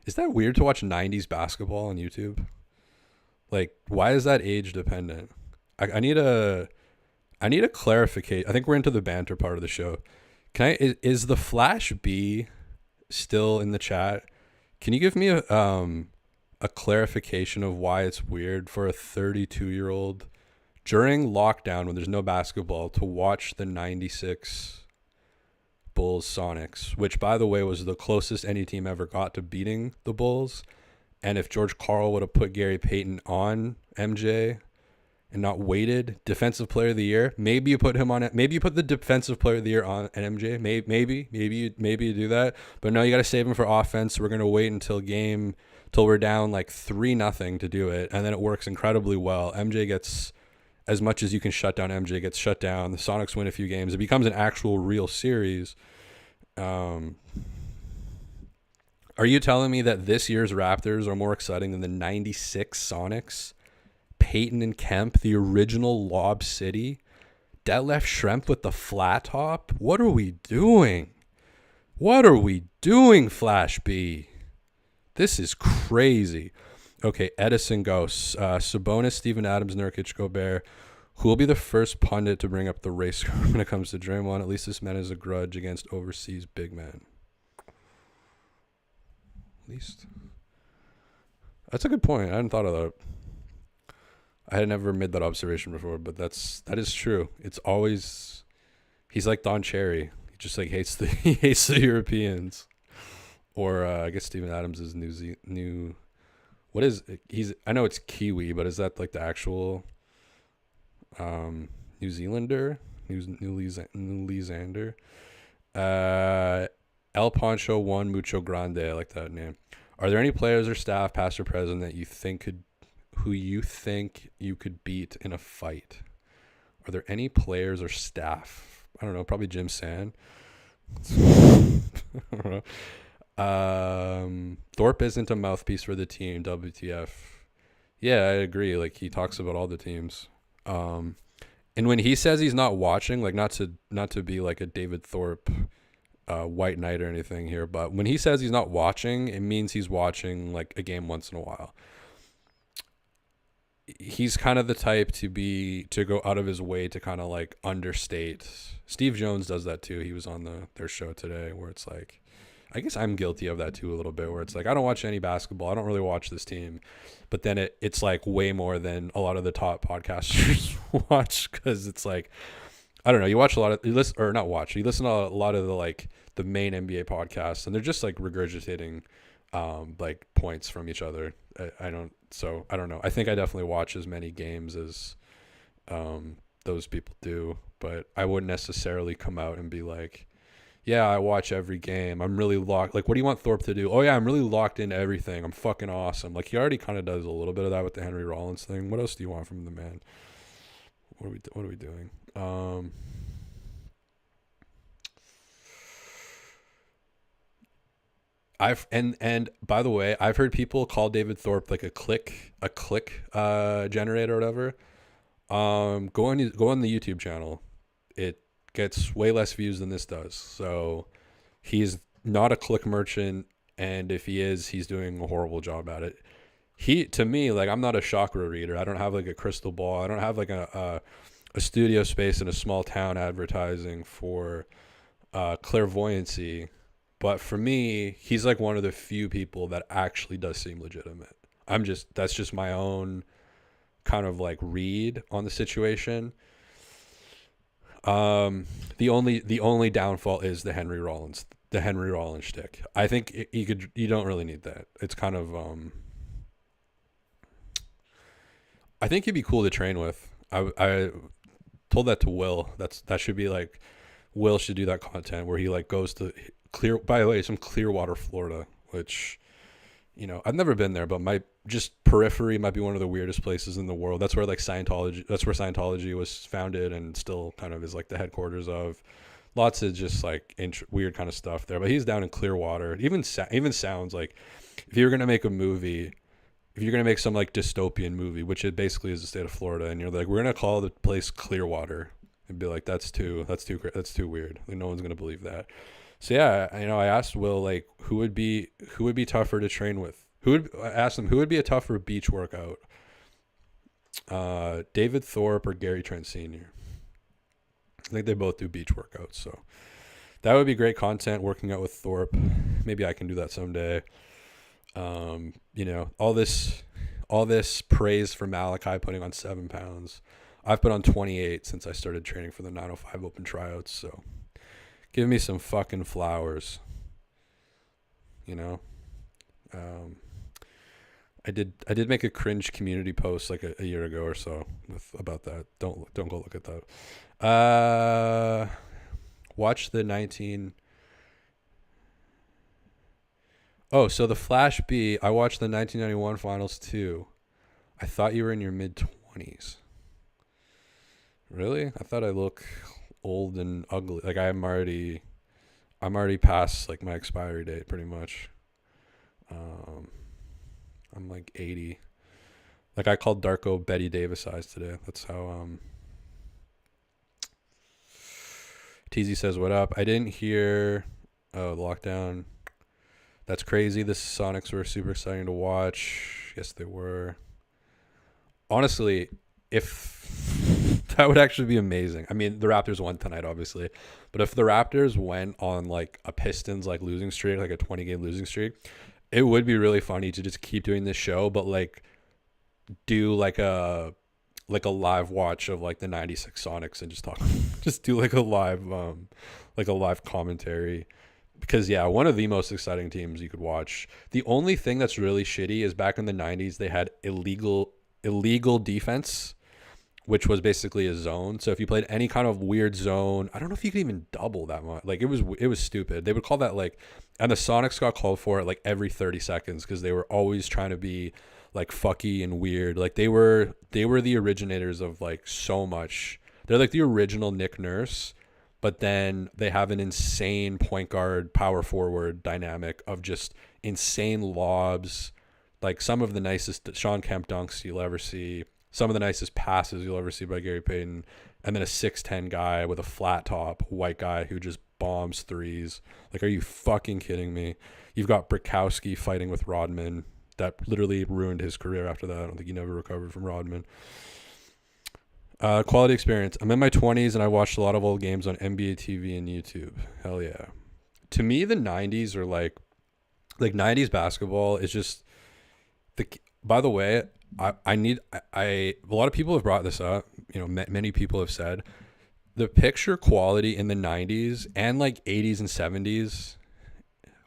Is that weird to watch 90s basketball on YouTube? Like, why is that age dependent? I need a clarification. I think we're into the banter part of the show. Is the Flash B still in the chat? Can you give me a clarification of why it's weird for a 32-year-old during lockdown when there's no basketball to watch the 96 Bulls Sonics, which by the way was the closest any team ever got to beating the Bulls. And if George Karl would have put Gary Payton on MJ and not waited, defensive player of the year, maybe you put him on it. Maybe you put the defensive player of the year on an MJ. Maybe you do that. But no, you got to save him for offense. We're going to wait until we're down like 3-0 to do it. And then it works incredibly well. MJ gets, as much as you can shut down MJ, gets shut down. The Sonics win a few games. It becomes an actual real series. Are you telling me that this year's Raptors are more exciting than the 96 Sonics? Peyton and Kemp, the original Lob City? Detlef Schrempf with the flat top? What are we doing? Flash B? This is crazy. Okay, Edison Ghosts. Sabonis, Steven Adams, Nurkic, Gobert. Who will be the first pundit to bring up the race card when it comes to Draymond? At least this man has a grudge against overseas big men. At least. That's a good point. I hadn't thought of that. I had never made that observation before, but that is true. It's always, he's like Don Cherry. He just like hates the Europeans. Or I guess Steven Adams is I know it's Kiwi, but is that like the actual New Zealander? New Zealander? El Poncho One Mucho Grande. I like that name. Are there any players or staff, past or present, that you think you could beat in a fight? Are there any players or staff? I don't know. Probably Jim Sand. I don't know. Thorpe isn't a mouthpiece for the team. WTF? Yeah, I agree. Like, he talks about all the teams. And when he says he's not watching, like, not to be like a David Thorpe white knight or anything here, but when he says he's not watching, it means he's watching like a game once in a while. He's kind of the type to go out of his way to kind of like understate. Steve Jones does that too. He was on their show today, where it's like, I guess I'm guilty of that too a little bit, where it's like, I don't watch any basketball. I don't really watch this team, but then it's like way more than a lot of the top podcasters watch, because it's like, I don't know. You watch a lot of, you listen to a lot of the main NBA podcasts, and they're just like regurgitating like points from each other. I don't know. I think I definitely watch as many games as those people do, but I wouldn't necessarily come out and be like, yeah, I watch every game. I'm really locked. Like, what do you want Thorpe to do? Oh yeah, I'm really locked into everything. I'm fucking awesome. Like, he already kind of does a little bit of that with the Henry Rollins thing. What else do you want from the man? What are we doing? And by the way, I've heard people call David Thorpe like a click generator or whatever. Go on the YouTube channel. It gets way less views than this does. So he's not a click merchant, and if he is, he's doing a horrible job at it. To me, like, I'm not a chakra reader. I don't have like a crystal ball. I don't have like a studio space in a small town advertising for clairvoyancy. But for me, he's like one of the few people that actually does seem legitimate. That's just my own kind of like read on the situation. The only downfall is the Henry Rollins shtick. I think you don't really need that. It's kind of, I think he'd be cool to train with. I told that to Will. That should be like, Will should do that content where he like goes to by the way, some Clearwater, Florida, which, I've never been there, but my just periphery might be one of the weirdest places in the world. That's where Scientology was founded, and still kind of is like the headquarters of. Lots of just like weird kind of stuff there. But he's down in Clearwater. It even sounds like if you were gonna make a movie if you're gonna make some like dystopian movie, which it basically is the state of Florida, and you're like, we're gonna call the place Clearwater, and be like, that's too weird. Like, no one's gonna believe that. So yeah, I asked Will like who would be tougher to train with. I asked him who would be a tougher beach workout. David Thorpe or Gary Trent Sr. I think they both do beach workouts, so that would be great content. Working out with Thorpe, maybe I can do that someday. All this praise for Malachi putting on 7 pounds. I've put on 28 since I started training for the 905 open tryouts. So give me some fucking flowers. I did make a cringe community post like a year ago or so about that. Don't go look at that. Watch the 19. Oh, so the Flash B, I watched the 1991 finals too. I thought you were in your mid-20s. Really? I thought I look old and ugly. Like I'm already past like my expiry date pretty much. I'm like 80. Like I called Darko Betty Davis size today. That's how TZ says what up. I didn't hear the lockdown. That's crazy. The Sonics were super exciting to watch. Yes, they were. Honestly, if that would actually be amazing. I mean, the Raptors won tonight, obviously. But if the Raptors went on like a Pistons like losing streak, like a 20-game losing streak, it would be really funny to just keep doing this show, but like do like a live watch of like the 96 Sonics and just do like a live commentary. Because, yeah, one of the most exciting teams you could watch. The only thing that's really shitty is back in the 90s, they had illegal defense, which was basically a zone. So if you played any kind of weird zone, I don't know if you could even double that much. Like, it was stupid. They would call that, like, and the Sonics got called for it, like, every 30 seconds because they were always trying to be, like, fucky and weird. Like, they were the originators of, like, so much. They're, like, the original Nick Nurse. But then they have an insane point guard, power forward dynamic of just insane lobs, like some of the nicest Sean Kemp dunks you'll ever see, some of the nicest passes you'll ever see by Gary Payton, and then a 6'10" guy with a flat top, white guy who just bombs threes. Like, are you fucking kidding me? You've got Brikowski fighting with Rodman. That literally ruined his career after that. I don't think he never recovered from Rodman. Quality experience. I'm in my 20s and I watched a lot of old games on NBA TV and YouTube. Hell yeah. To me, the 90s are like 90s basketball is just by the way, a lot of people have brought this up. Many people have said the picture quality in the 90s and like 80s and 70s.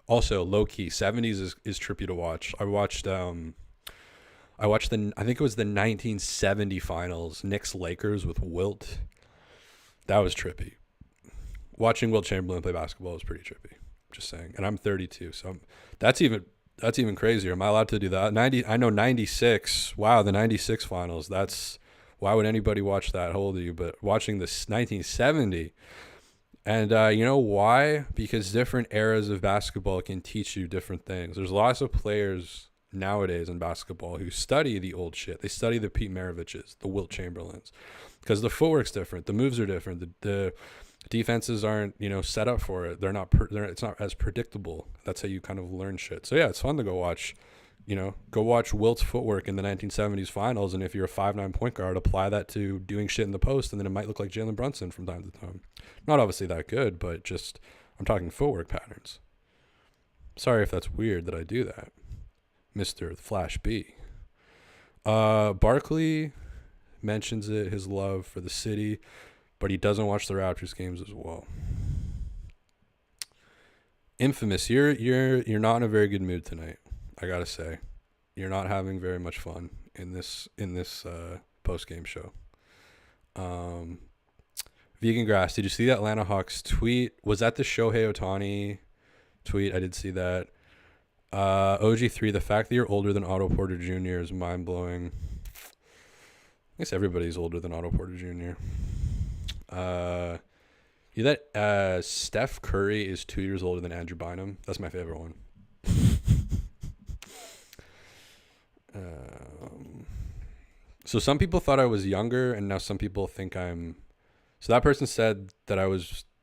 Also low key 70s is trippy to watch. I watched I think it was the 1970 finals, Knicks Lakers with Wilt. That was trippy. Watching Wilt Chamberlain play basketball was pretty trippy. Just saying. And I'm 32, so that's even crazier. Am I allowed to do that? 96. Wow, the 96 finals. Why would anybody watch that? How old are you? But watching this 1970. And you know why? Because different eras of basketball can teach you different things. There's lots of players nowadays in basketball who study the old shit. They study the Pete Maraviches, the Wilt Chamberlains, because the footwork's different, the moves are different, the defenses aren't set up for it. It's not as predictable. That's how you kind of learn shit. So yeah, it's fun to go watch Wilt's footwork in the 1970s finals, and if you're a 5'9" point guard, apply that to doing shit in the post, and then it might look like Jalen Brunson from time to time. Not obviously that good, but just I'm talking footwork patterns. Sorry if that's weird that I do that. Mr. Flash B. Barkley mentions his love for the city, but he doesn't watch the Raptors games as well. Infamous, you're not in a very good mood tonight. I gotta say, you're not having very much fun in this post game show. Vegan Grass, did you see that Atlanta Hawks tweet? Was that the Shohei Ohtani tweet? I did see that. OG3, the fact that you're older than Otto Porter Jr. is mind-blowing. I guess everybody's older than Otto Porter Jr. Steph Curry is 2 years older than Andrew Bynum. That's my favorite one. So some people thought I was younger, and now some people think I'm. So that person said that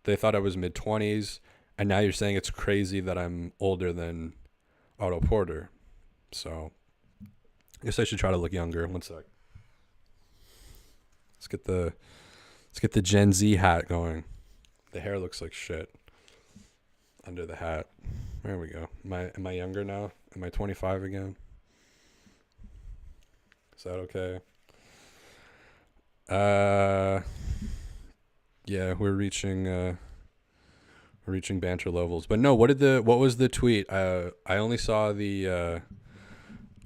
they thought I was mid-20s, and now you're saying it's crazy that I'm older than Otto Porter. So I guess I should try to look younger. One sec. Let's get the Gen Z hat going. The hair looks like shit under the hat. There we go. Am I younger now? Am I 25 again? Is that okay? Yeah, we're reaching banter levels. But no, what was the tweet? I only saw the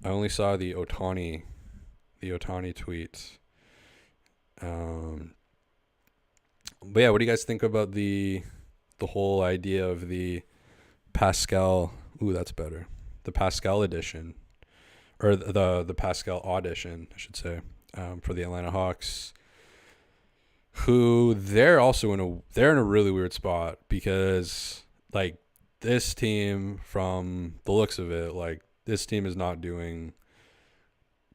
Otani tweet. But yeah, what do you guys think about the whole idea of the Pascal? Ooh, that's better. The Pascal edition, or the Pascal audition, I should say, for the Atlanta Hawks. Who they're also in a really weird spot because like this team, from the looks of it, like this team is not doing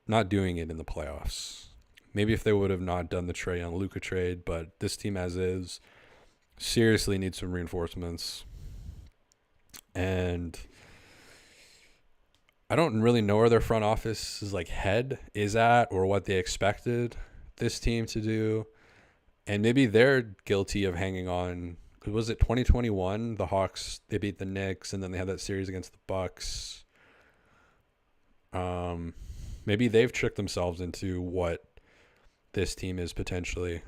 it in the playoffs. Maybe if they would have not done the Trae and Luka trade, but this team as is seriously needs some reinforcements. And I don't really know where their front office's like head is at or what they expected this team to do. And maybe they're guilty of hanging on. Was it 2021? The Hawks, they beat the Knicks, and then they had that series against the Bucks. Maybe they've tricked themselves into what this team is potentially.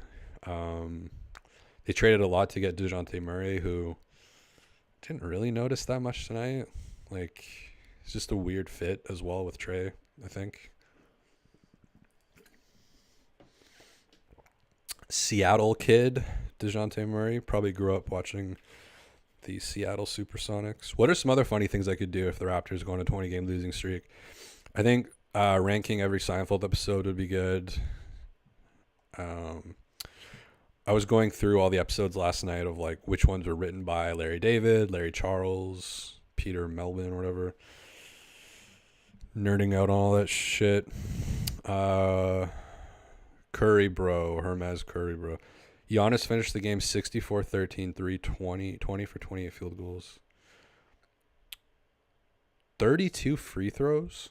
They traded a lot to get DeJounte Murray, who didn't really notice that much tonight. Like, it's just a weird fit as well with Trae, I think. Seattle kid, DeJounte Murray, probably grew up watching the Seattle Supersonics. What are some other funny things I could do if the Raptors go on a 20-game losing streak? I think ranking every Seinfeld episode would be good. I was going through all the episodes last night of like which ones were written by Larry David, Larry Charles, Peter Melvin, or whatever. Nerding out on all that shit. Curry bro, Hermes Curry bro. Giannis finished the game 64-13, 3-20, 20 for 28 field goals. 32 free throws?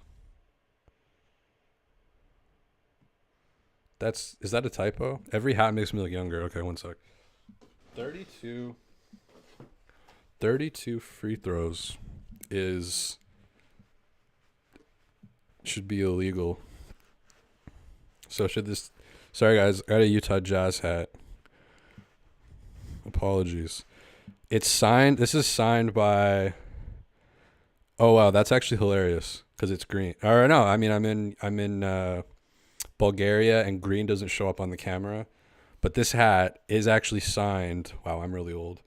Is that a typo? Every hat makes me look younger. Okay, one sec. 32 free throws should be illegal. So sorry guys, I got a Utah Jazz hat. Apologies. This is signed by, oh wow, that's actually hilarious because it's green. Or no, I mean I'm in Bulgaria, and green doesn't show up on the camera, but this hat is actually signed. Wow, I'm really old.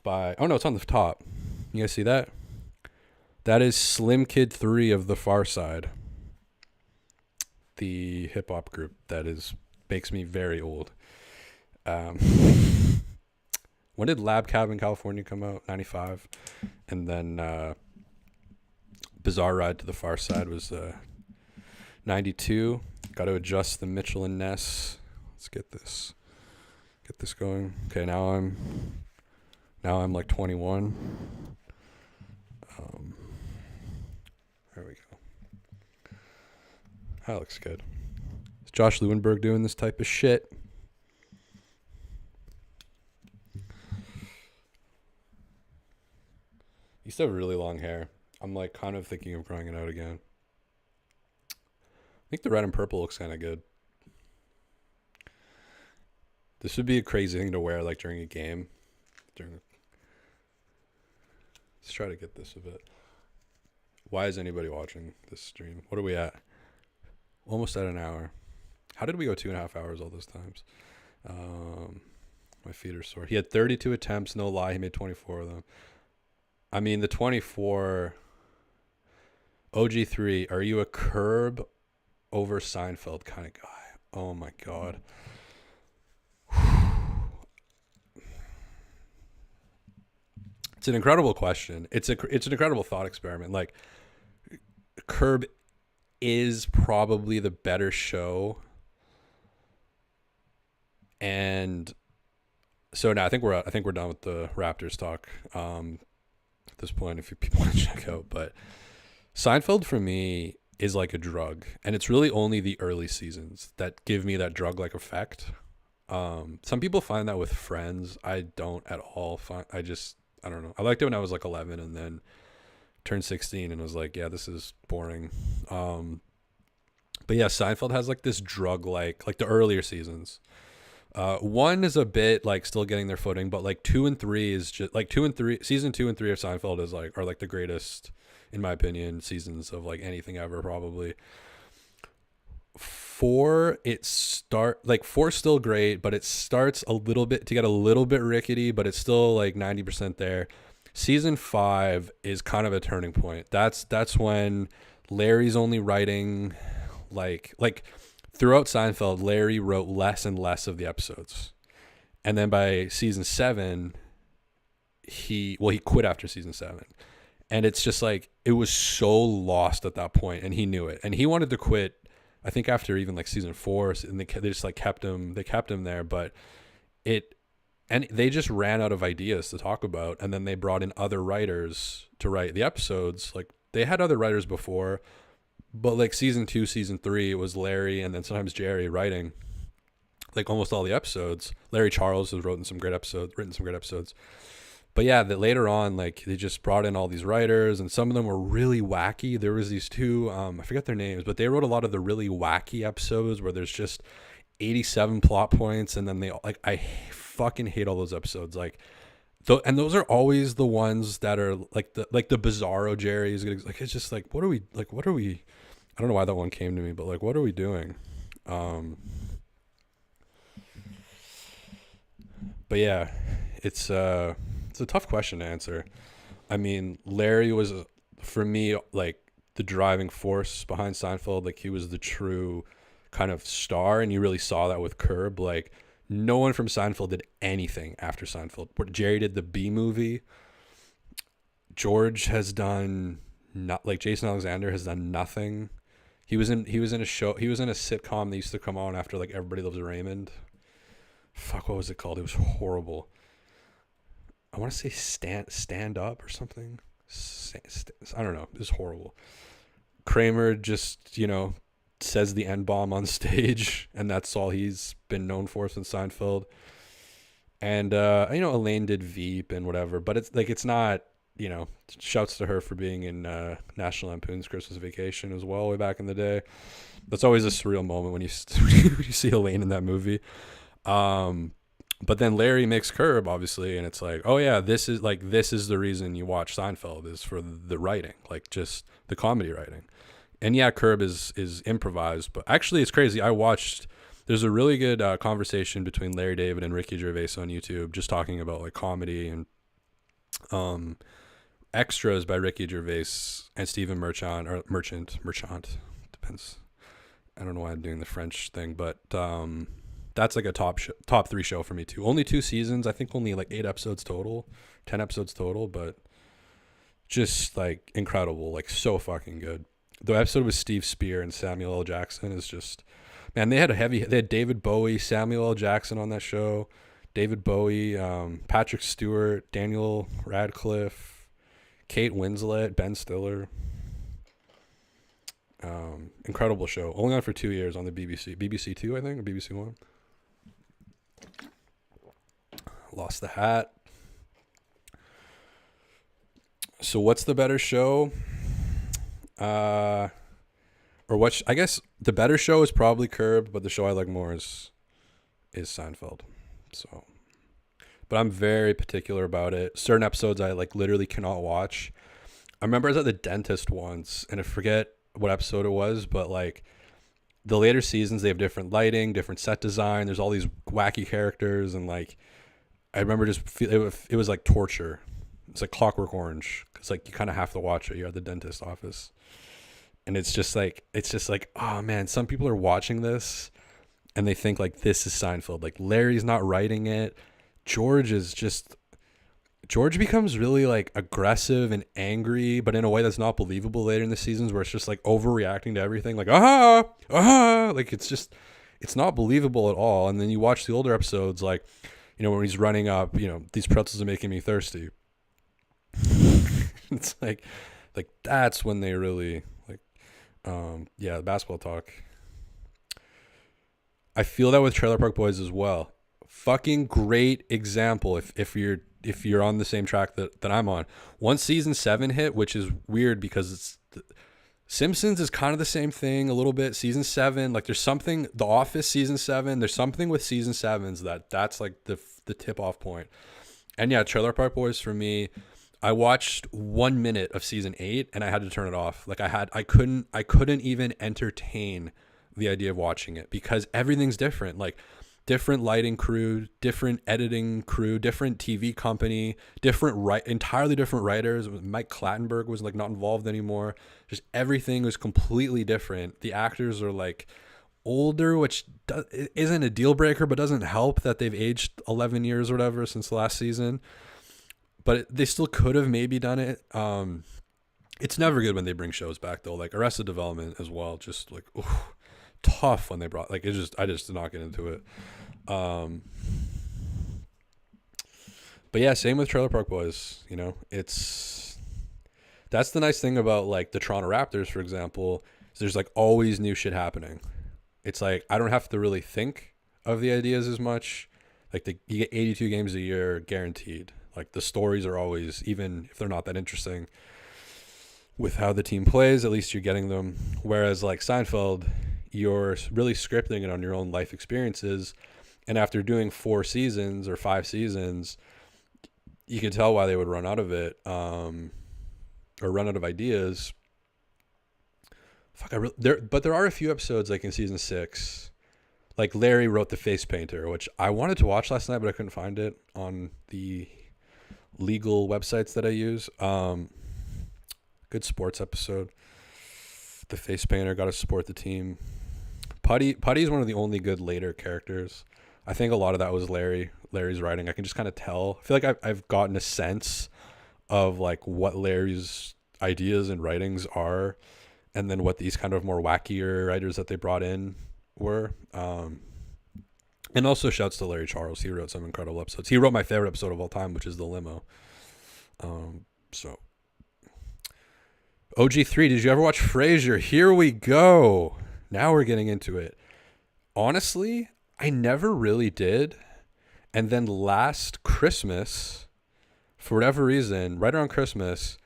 Oh no, it's on the top. You guys see that? That is Slim Kid 3 of the Far Side, the hip hop group that makes me very old. When did Lab Cab in California come out? 95, and then Bizarre Ride to the Far Side was 92. Got to adjust the Mitchell and Ness. Let's get this going. Okay, now I'm like 21. There we go. That looks good. Is Josh Lewenberg doing this type of shit? He used to have really long hair. I'm like kind of thinking of growing it out again. I think the red and purple looks kind of good. This would be a crazy thing to wear like during a game. Let's try to get this a bit. Why is anybody watching this stream? What are we at? Almost at an hour. How did we go 2.5 hours all those times? My feet are sore. He had 32 attempts. No lie, he made 24 of them. I mean, the 24... OG3, are you a curb over Seinfeld kind of guy? Oh my God. It's an incredible question. It's an incredible thought experiment. Like, Curb is probably the better show And so now I think we're done with the Raptors talk at this point. If people want to check out, but Seinfeld for me is like a drug, and it's really only the early seasons that give me that drug-like effect. Some people find that with Friends. I don't at all find. I don't know. I liked it when I was like 11, and then turned 16 and was like, yeah, this is boring. But yeah, Seinfeld has like this drug like the earlier seasons. One is a bit like still getting their footing, but like 2 and 3 is just like 2 and 3. Season 2 and 3 of Seinfeld are like the greatest, in my opinion, seasons of like anything ever, probably. 4, four's still great, but it starts a little bit to get a little bit rickety, but it's still like 90% there. Season 5 is kind of a turning point. That's when Larry's only writing like throughout Seinfeld, Larry wrote less and less of the episodes. And then by season 7, he quit after season 7. And it's just like, it was so lost at that point, and he knew it. And he wanted to quit, I think after even like season 4, and they just like kept him there, but they just ran out of ideas to talk about. And then they brought in other writers to write the episodes. Like, they had other writers before, but like season 2, season 3, it was Larry and then sometimes Jerry writing like almost all the episodes. Larry Charles has written some great episodes. But yeah, that later on, like, they just brought in all these writers, and some of them were really wacky. There was these two, I forget their names, but they wrote a lot of the really wacky episodes where there's just 87 plot points, and then I fucking hate all those episodes. Like, and those are always the ones that are like the Bizarro Jerry's. Like, it's just like, what are we? I don't know why that one came to me, but like, what are we doing? But yeah, it's a tough question to answer. I mean, Larry was, for me, like the driving force behind Seinfeld. Like, he was the true kind of star, and you really saw that with Curb. Like, no one from Seinfeld did anything after Seinfeld. Jerry did the B movie. George has done not, like, Jason Alexander has done nothing. He was in a show. He was in a sitcom that used to come on after like Everybody Loves Raymond. Fuck, what was it called? It was horrible. I want to say stand up or something. I don't know. It was horrible. Kramer just, says the N-bomb on stage, and that's all he's been known for since Seinfeld. And Elaine did Veep and whatever, but it's not, shouts to her for being in National Lampoon's Christmas Vacation as well way back in the day. That's always a surreal moment when you see Elaine in that movie. But then Larry makes Curb, obviously, and it's like, oh yeah, this is the reason you watch Seinfeld, is for the writing, like just the comedy writing. And yeah, Curb is improvised, but actually it's crazy. There's a really good conversation between Larry David and Ricky Gervais on YouTube, just talking about like comedy and Extras by Ricky Gervais and Stephen Merchant, depends. I don't know why I'm doing the French thing, but that's like a top 3 show for me too. Only 2 seasons, I think only like 8 episodes total, 10 episodes total, but just like incredible, like so fucking good. The episode with Steve Spear and Samuel L. Jackson is just, man, they had David Bowie, Samuel L. Jackson on that show, David Bowie, Patrick Stewart, Daniel Radcliffe, Kate Winslet, Ben Stiller. Incredible show. Only on for 2 years on the BBC 2, I think, or BBC 1. Lost the hat. So what's the better show? I guess the better show is probably Curb, but the show I like more is Seinfeld. So, but I'm very particular about it. Certain episodes I like literally cannot watch. I remember I was at the dentist once, and I forget what episode it was, but like the later seasons, they have different lighting, different set design. There's all these wacky characters, and like I remember it was like torture. It's like Clockwork Orange, because like you kind of have to watch it. You're at the dentist office, and it's just like, oh man, some people are watching this and they think like this is Seinfeld. Like Larry's not writing it. George becomes really like aggressive and angry, but in a way that's not believable later in the seasons, where it's just like overreacting to everything. Like, like it's it's not believable at all. And then you watch the older episodes, like, when he's running up, these pretzels are making me thirsty. It's like that's when they really the basketball talk. I feel that with Trailer Park Boys as well. Fucking great example if you're on the same track that I'm on. Once season 7 hit, which is weird because it's Simpsons is kind of the same thing a little bit. Season 7, like there's something, The Office season 7, there's something with season 7s that's like the tip off point. And yeah, Trailer Park Boys for me, I watched 1 minute of season 8 and I had to turn it off. Like I couldn't even entertain the idea of watching it because everything's different. Like different lighting crew, different editing crew, different TV company, entirely different writers. Mike Clattenburg was like not involved anymore. Just everything was completely different. The actors are like older, which isn't a deal breaker, but doesn't help that they've aged 11 years or whatever since the last season. But they still could have maybe done it. It's never good when they bring shows back though, like Arrested Development as well. Just like tough when they brought I just did not get into it. But yeah, same with Trailer Park Boys. That's the nice thing about like the Toronto Raptors, for example, is there's like always new shit happening. It's like I don't have to really think of the ideas as much. Like you get 82 games a year guaranteed. Like the stories are always, even if they're not that interesting, with how the team plays, at least you're getting them. Whereas like Seinfeld, you're really scripting it on your own life experiences. And after doing 4 seasons or 5 seasons, you can tell why they would run out of it, or run out of ideas. But there are a few episodes like in season 6, like Larry wrote The Face Painter, which I wanted to watch last night, but I couldn't find it on the legal websites that I use. Good sports episode. The Face Painter, got to support the team. Putty is one of the only good later characters. I think a lot of that was Larry's writing. I can just kind of tell. I feel like I've gotten a sense of like what Larry's ideas and writings are, and then what these kind of more wackier writers that they brought in were. And also shouts to Larry Charles. He wrote some incredible episodes. He wrote my favorite episode of all time, which is The Limo. So OG3, did you ever watch Frasier? Here we go. Now we're getting into it. Honestly, I never really did. And then last Christmas, for whatever reason, right around Christmas,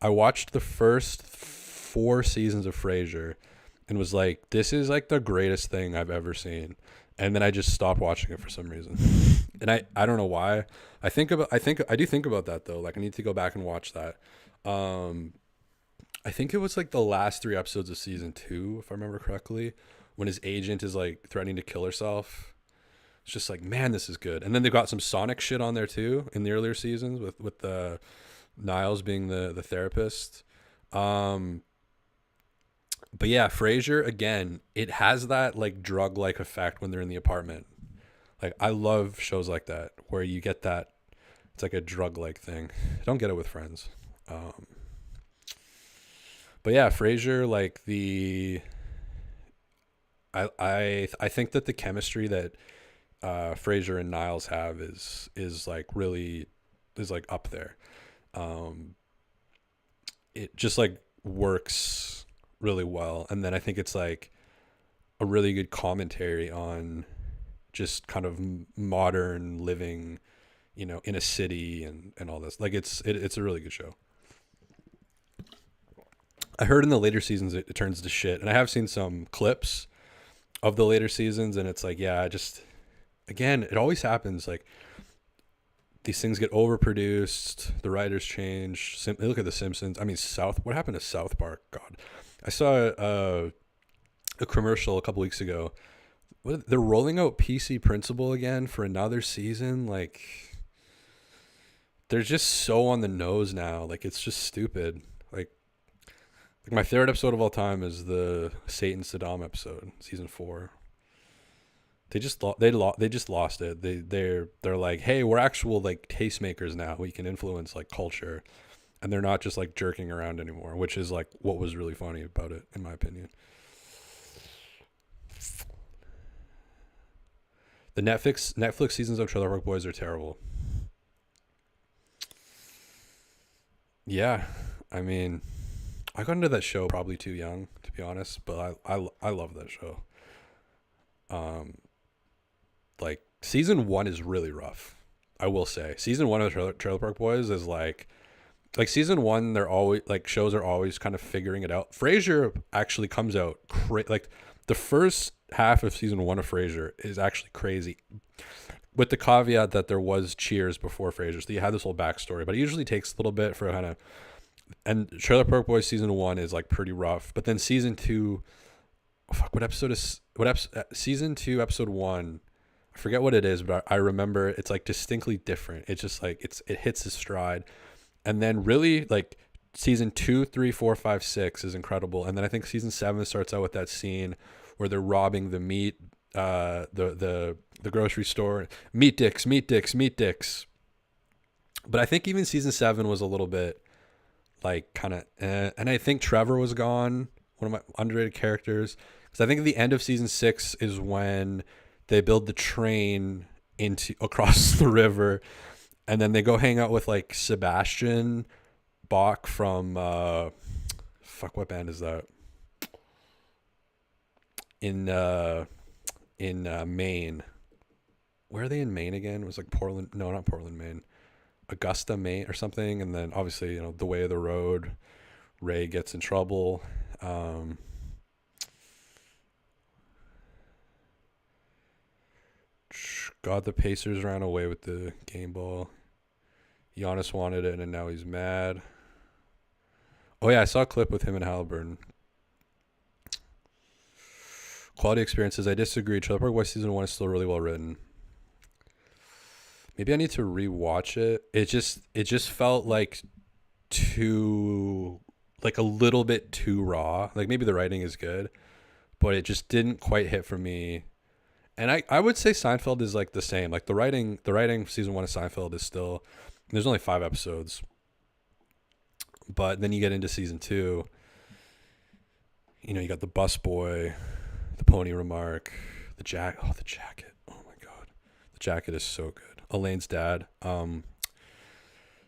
I watched the first 4 seasons of Frasier and was like, this is like the greatest thing I've ever seen. And then I just stopped watching it for some reason. And I don't know why. I do think about that though. Like I need to go back and watch that. I think it was like the last 3 episodes of season 2, if I remember correctly, when his agent is like threatening to kill herself. It's just like, man, this is good. And then they got some Sonic shit on there too in the earlier seasons with the Niles being the therapist. But yeah, Frasier, again, it has that like drug-like effect when they're in the apartment. Like I love shows like that where you get that, it's like a drug-like thing. I don't get it with Friends. But yeah, Frasier, like I think that the chemistry that Frasier and Niles have is like really is like up there. It just like works really well, and then I think it's like a really good commentary on just kind of modern living, in a city and all this. Like it's a really good show. I heard in the later seasons it turns to shit, and I have seen some clips of the later seasons, and it's like, yeah, just again, it always happens. Like these things get overproduced, the writers change. Look at The Simpsons. I mean, what happened to South Park? God, I saw a commercial a couple weeks ago. They're rolling out PC Principal again for another season. Like they're just so on the nose now. Like it's just stupid. Like my favorite episode of all time is the Satan Saddam episode, season 4. They just lost it. They're like, hey, we're actual like tastemakers now. We can influence like culture, and they're not just like jerking around anymore, which is like what was really funny about it, in my opinion. The Netflix seasons of Trailer Park Boys are terrible. Yeah, I mean, I got into that show probably too young, to be honest, but I love that show. Um, like season 1 is really rough. I will say season 1 of Trailer Park Boys is like season 1. They're always like shows are always kind of figuring it out. Frasier actually comes out like the first half of season 1 of Frasier is actually crazy, with the caveat that there was Cheers before Frasier, so you had this whole backstory. But it usually takes a little bit for kind of. And Trailer Park Boys season 1 is like pretty rough, but then season 2, season 2 episode 1, I forget what it is, but I remember it's like distinctly different. It's just like it hits its stride, and then really like season 2, 3, 4, 5, 6 is incredible, and then I think season 7 starts out with that scene where they're robbing the meat, the grocery store. Meat dicks. But I think even season 7 was a little bit like kind of, and I think Trevor was gone, one of my underrated characters, because I think at the end of season 6 is when they build the train into across the river, and then they go hang out with like Sebastian Bach from what band is that in Maine. Where are they in Maine again? It was like Portland. No, not Portland, Maine. Augusta, Maine or something. And then obviously, the way of the road, Ray gets in trouble. God, the Pacers ran away with the game ball. Giannis wanted it, and now he's mad. Oh, yeah, I saw a clip with him and Halliburton. Quality experiences. I disagree. Trailer Park Boys season 1 is still really well written. Maybe I need to rewatch it. It just felt like a little bit too raw. Like maybe the writing is good, but it just didn't quite hit for me. And I would say Seinfeld is like the same. Like the writing season 1 of Seinfeld is still, there's only 5 episodes. But then you get into season 2, you got the busboy, the pony remark, the jacket. Oh, the jacket. Oh my God. The jacket is so good. Elaine's dad.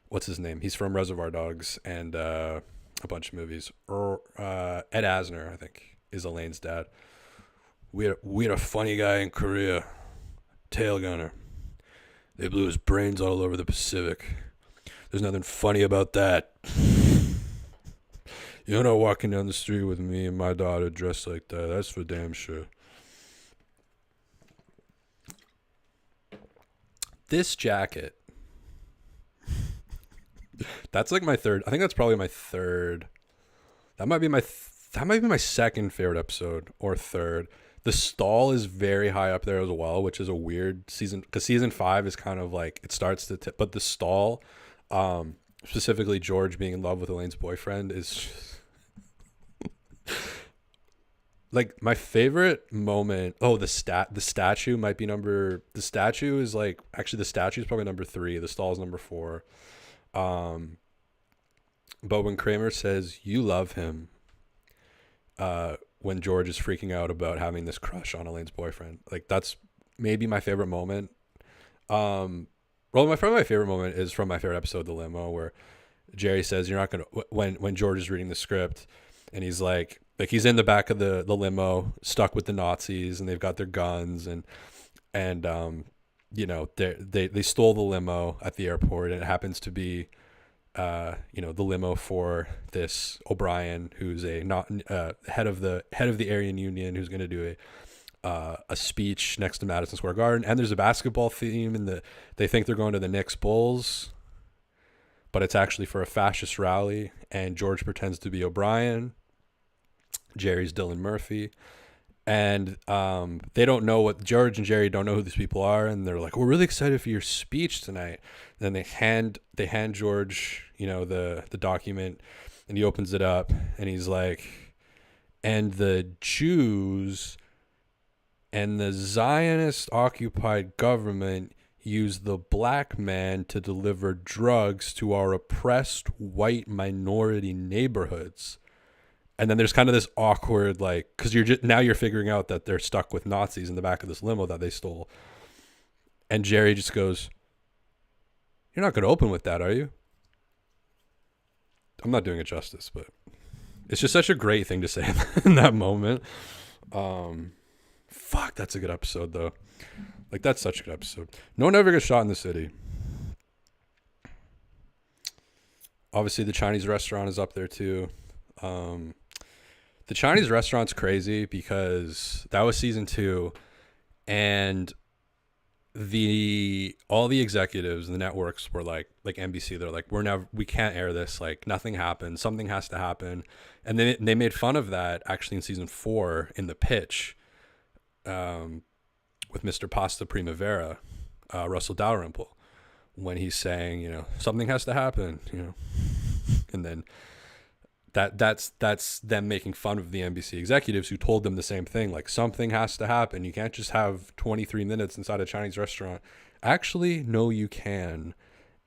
What's his name? He's from Reservoir Dogs and a bunch of movies. Ed Asner, I think, is Elaine's dad. We had a funny guy in Korea, tail gunner. They blew his brains all over the Pacific. There's nothing funny about that. You're not walking down the street with me and my daughter dressed like that. That's for damn sure. This jacket. That's like my third. I think that's probably my third. That might be my second favorite episode or third. The stall is very high up there as well, which is a weird season because season 5 is kind of like it starts to tip, but the stall, specifically George being in love with Elaine's boyfriend is just like my favorite moment. Oh, the statue might be the statue is probably number 3. The stall is number 4. But when Kramer says you love him, when George is freaking out about having this crush on Elaine's boyfriend, like that's maybe my favorite moment. My favorite moment is from my favorite episode, The Limo, where Jerry says you're not gonna when George is reading the script, and he's like he's in the back of the limo stuck with the Nazis, and they've got their guns, and they stole the limo at the airport, and it happens to be the limo for this O'Brien, who's head of the Aryan Union, who's going to do a speech next to Madison Square Garden, and there's a basketball theme, and they think they're going to the Knicks Bulls, but it's actually for a fascist rally, and George pretends to be O'Brien. Jerry's Dylan Murphy, and they don't know what George and Jerry don't know who these people are, and they're like, "We're really excited for your speech tonight." And then they hand George, the document, and he opens it up, and he's like, "And the Jews and the Zionist occupied government use the black man to deliver drugs to our oppressed white minority neighborhoods." And then there's kind of this awkward, because you're figuring out that they're stuck with Nazis in the back of this limo that they stole. And Jerry just goes, "You're not going to open with that, are you?" I'm not doing it justice, but it's just such a great thing to say in that moment. Fuck, that's a good episode, though. Like, that's such a good episode. No one ever gets shot in the city. Obviously, the Chinese restaurant is up there, too. The Chinese restaurant's crazy because that was season 2, and all the executives and the networks were like NBC, they're like, we can't air this, like nothing happened, something has to happen. And then they made fun of that actually in season 4 in the pitch, with Mr. Pasta Primavera, Russell Dalrymple, when he's saying, something has to happen, and then that's them making fun of the NBC executives who told them the same thing, like something has to happen. You can't just have 23 minutes inside a Chinese restaurant. Actually, no, you can.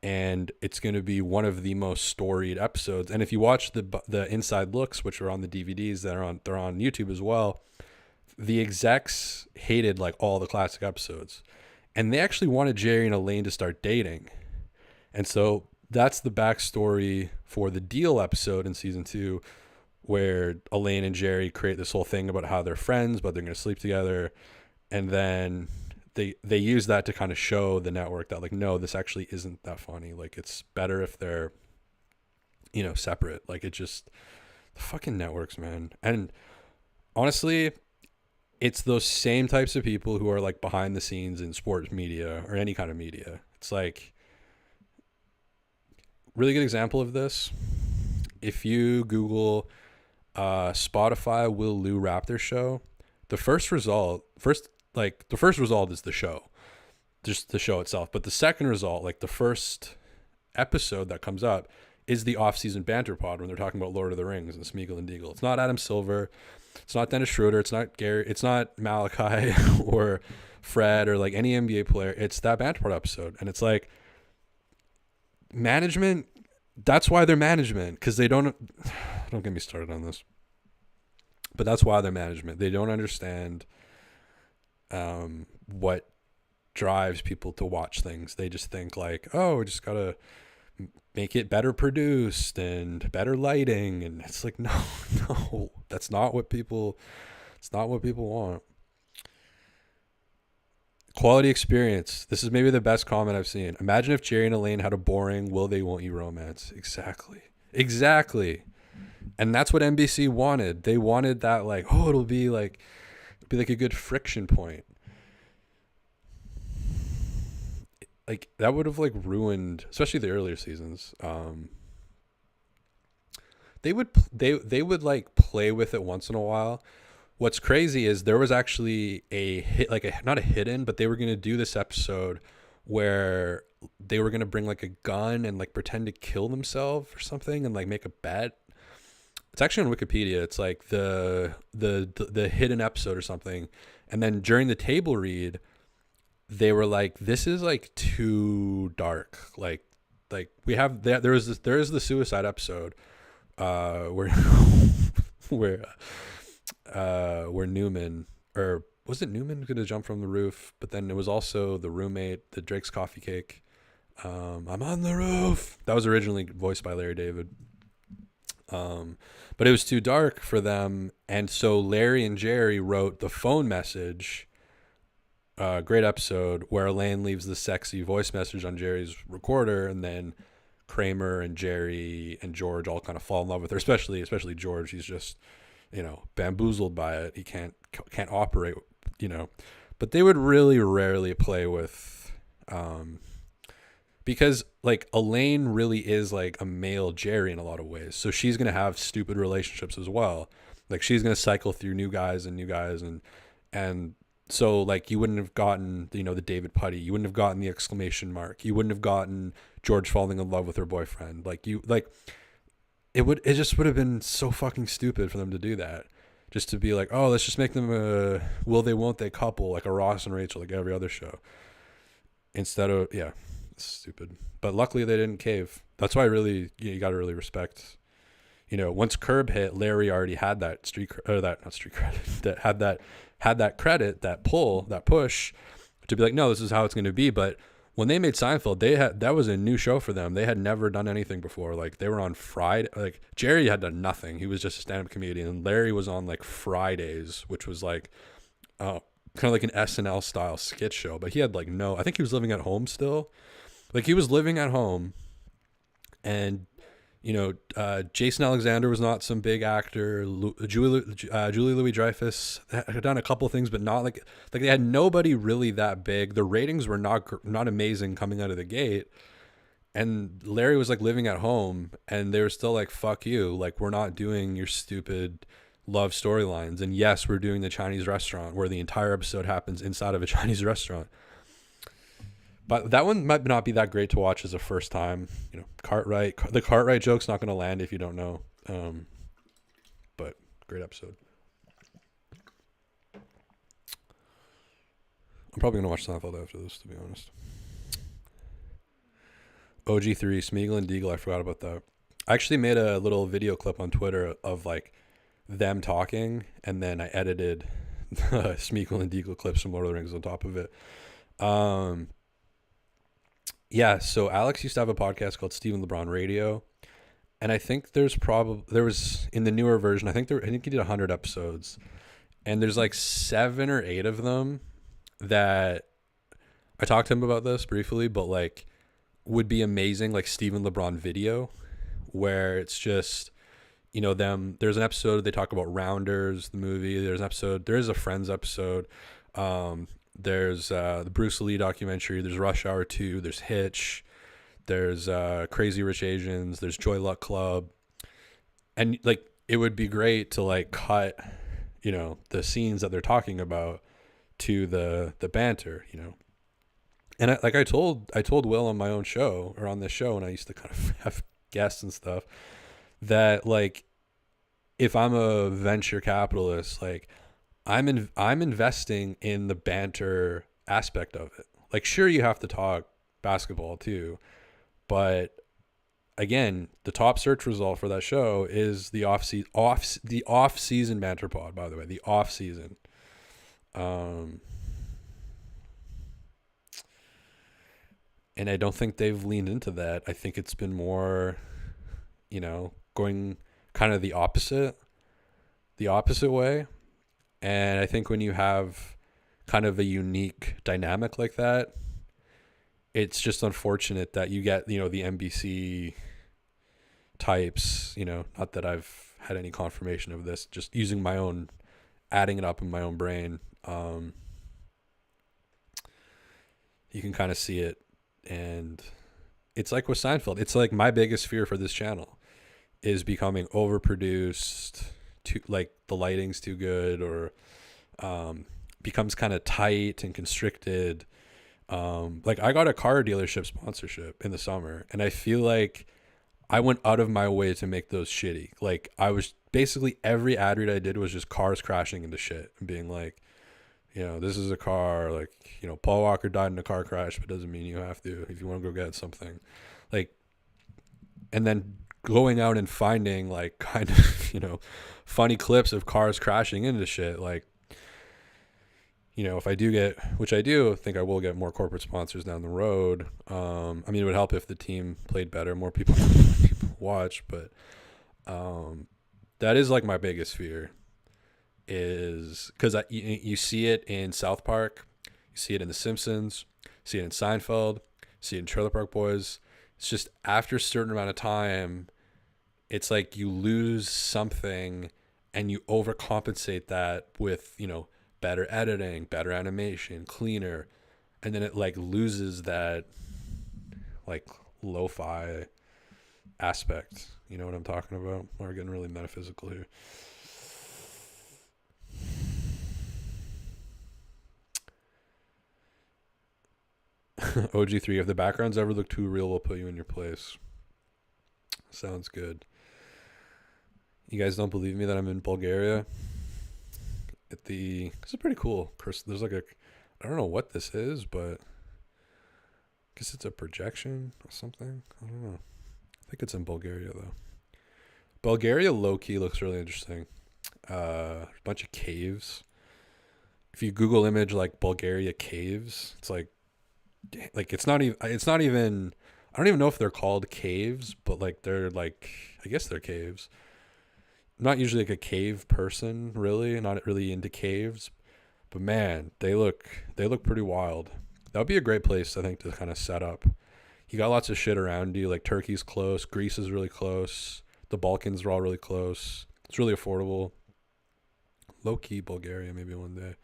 And it's going to be one of the most storied episodes. And if you watch the inside looks, which are on the DVDs they're on YouTube as well, the execs hated like all the classic episodes, and they actually wanted Jerry and Elaine to start dating. And so that's the backstory for the Deal episode in season 2, where Elaine and Jerry create this whole thing about how they're friends, but they're going to sleep together. And then they use that to kind of show the network that, like, no, this actually isn't that funny. Like, it's better if they're, separate. Like, it just, the fucking networks, man. And honestly, it's those same types of people who are like behind the scenes in sports media or any kind of media. It's like, really good example of this. If you Google Spotify Will Lou Raptor show, the first result is the show, just the show itself. But the second result, like the first episode that comes up, is the off-season banter pod when they're talking about Lord of the Rings and Smeagol and Deagle. It's not Adam Silver, it's not Dennis Schroeder, it's not Gary, it's not Malachi or Fred or like any NBA player. It's that banter pod episode, and it's like, management, that's why they're management, because they don't get me started on this, but that's why they're management. They don't understand what drives people to watch things. They just think like, oh, we just gotta make it better produced and better lighting, and it's like, no, that's not what people want. Quality experience. This is maybe the best comment I've seen. Imagine if Jerry and Elaine had a boring will they won't you romance. Exactly. And that's what NBC wanted. They wanted that, like, oh, it'll be like a good friction point. Like, that would have like ruined, especially the earlier seasons. They would like play with it once in a while. What's crazy is there was actually a hit, like not a hidden, but they were going to do this episode where they were going to bring like a gun and like pretend to kill themselves or something and like make a bet. It's actually on Wikipedia. It's like the hidden episode or something. And then during the table read, they were like, this is like too dark. Like we have that. There is the suicide episode where Newman, or was it Newman, going to jump from the roof? But then it was also the roommate, the Drake's Coffee Cake. I'm on the roof. That was originally voiced by Larry David. But it was too dark for them. And so Larry and Jerry wrote the phone message, great episode, where Elaine leaves the sexy voice message on Jerry's recorder, and then Kramer and Jerry and George all kind of fall in love with her, especially George. He's just, bamboozled by it. He can't operate, but they would really rarely play with, because like Elaine really is like a male Jerry in a lot of ways. So she's going to have stupid relationships as well. Like, she's going to cycle through new guys and so like you wouldn't have gotten, the David Putty, you wouldn't have gotten the exclamation mark. You wouldn't have gotten George falling in love with her boyfriend. It just would have been so fucking stupid for them to do that. Just to be like, oh, let's just make them a will they won't they couple, like a Ross and Rachel, like every other show. Instead of, yeah, it's stupid. But luckily they didn't cave. That's why you got to really respect. Once Curb hit, Larry already had that not street credit, that had that credit, that pull, that push. to be like, no, this is how it's going to be. But when they made Seinfeld, that was a new show for them. They had never done anything before. Like they were on Friday. Like Jerry had done nothing. He was just a stand-up comedian. And Larry was on like Fridays, which was like kind of like an SNL style skit show. But he had like I think he was living at home still. Like he was living at home, and Jason Alexander was not some big actor. Julie Louis-Dreyfus had done a couple things, but not like they had nobody really that big. The ratings were not amazing coming out of the gate. And Larry was like living at home, and they were still like, fuck you. Like, we're not doing your stupid love storylines. And yes, we're doing the Chinese restaurant where the entire episode happens inside of a Chinese restaurant. But that one might not be that great to watch as a first time. The Cartwright joke's not going to land if you don't know. But great episode. I'm probably going to watch Seinfeld after this, to be honest. OG3, Smeagol and Deagle, I forgot about that. I actually made a little video clip on Twitter of like them talking, and then I edited Smeagol and Deagle clips from Lord of the Rings on top of it. Yeah, so Alex used to have a podcast called Stephen LeBron Radio, and I think there was in the newer version, I think he did 100 episodes, and there's like 7 or 8 of them that I talked to him about this briefly, but like would be amazing, like Stephen LeBron video, where it's just them. There's an episode they talk about Rounders, the movie. There is a Friends episode. There's the Bruce Lee documentary. There's Rush Hour 2. There's Hitch. There's Crazy Rich Asians. There's Joy Luck Club. And like it would be great to like cut, the scenes that they're talking about to the banter, And I told Will on my own show, or on this show, and I used to kind of have guests and stuff, that like if I'm a venture capitalist, like I'm investing in the banter aspect of it. Like, sure, you have to talk basketball too, but again, the top search result for that show is the off season banter pod. By the way, the off season. And I don't think they've leaned into that. I think it's been more, going kind of the opposite way. And I think when you have kind of a unique dynamic like that, it's just unfortunate that you get, the NBC types, not that I've had any confirmation of this, just using adding it up in my own brain. You can kind of see it. And it's like with Seinfeld, it's like my biggest fear for this channel is becoming overproduced, like the lighting's too good, or becomes kind of tight and constricted. Like I got a car dealership sponsorship in the summer, and I feel like I went out of my way to make those shitty. Like I was basically, every ad read I did was just cars crashing into shit and being like, this is a car, like, Paul Walker died in a car crash, but doesn't mean you have to if you want to go get something. Like, and then going out and finding like kind of, funny clips of cars crashing into shit. Like, if I do get, which I do think I will get more corporate sponsors down the road. I mean, it would help if the team played better, more people watch, but that is like my biggest fear. Is because you see it in South Park, you see it in The Simpsons, you see it in Seinfeld, you see it in Trailer Park Boys. It's just after a certain amount of time, it's like you lose something and you overcompensate that with, better editing, better animation, cleaner, and then it like loses that like lo-fi aspect. You know what I'm talking about? We're getting really metaphysical here. OG3, if the backgrounds ever look too real, we'll put you in your place. Sounds good. You guys don't believe me that I'm in Bulgaria? This is pretty cool. There's like I don't know what this is, but I guess it's a projection or something. I don't know. I think it's in Bulgaria though. Bulgaria low-key looks really interesting. A bunch of caves. if you Google image like Bulgaria caves, it's like it's not even I don't even know if they're called caves, but like they're like I guess they're caves. I'm not usually like a cave person, really, not really into caves, but man, they look pretty wild. That would be a great place I think to kind of set up. You got lots of shit around you, like Turkey's close, Greece is really close, the Balkans are all really close. It's really affordable. Low key Bulgaria maybe one day.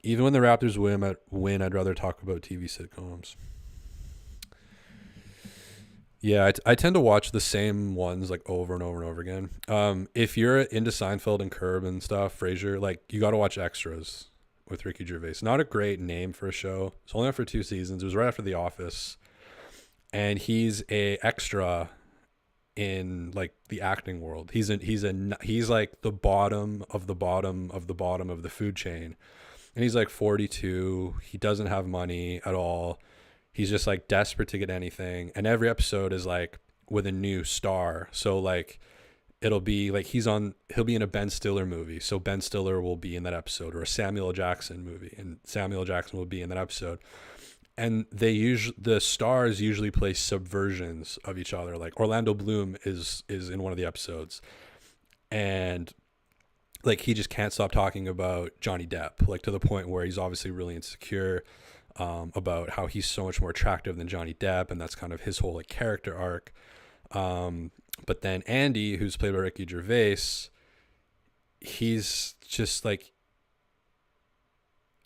Even when the Raptors win, I'd rather talk about TV sitcoms. Yeah, I tend to watch the same ones like over and over and over again. If you're into Seinfeld and Curb and stuff, Frasier, like you got to watch Extras with Ricky Gervais. Not a great name for a show. It's only on for 2 seasons. It was right after The Office, and he's a extra in like the acting world. He's like the bottom of the bottom of the bottom of the food chain, and he's like 42. He doesn't have money at all. He's just like desperate to get anything, and every episode is like with a new star. So like it'll be like he'll be in a Ben Stiller movie, so Ben Stiller will be in that episode, or a Samuel L. Jackson movie, and Samuel L. Jackson will be in that episode. And the stars usually play subversions of each other. Like Orlando Bloom is in one of the episodes, and like he just can't stop talking about Johnny Depp, like to the point where he's obviously really insecure about how he's so much more attractive than Johnny Depp, and that's kind of his whole like character arc. But then Andy, who's played by Ricky Gervais, he's just like,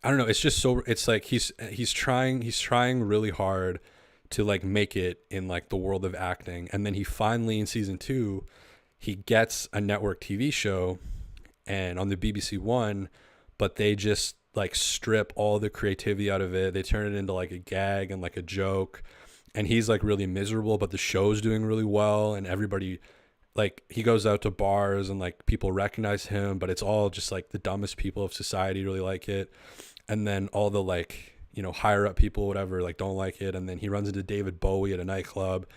I don't know. It's just so, it's like he's trying really hard to like make it in like the world of acting, and then he finally in season 2, he gets a network TV show, and on the BBC One, but they just like strip all the creativity out of it. They turn it into like a gag and like a joke, and he's like really miserable, but the show's doing really well, and everybody, like he goes out to bars and like people recognize him, but it's all just like the dumbest people of society really like it. And then all the like, you know, higher up people, whatever, like don't like it. And then he runs into David Bowie at a nightclub,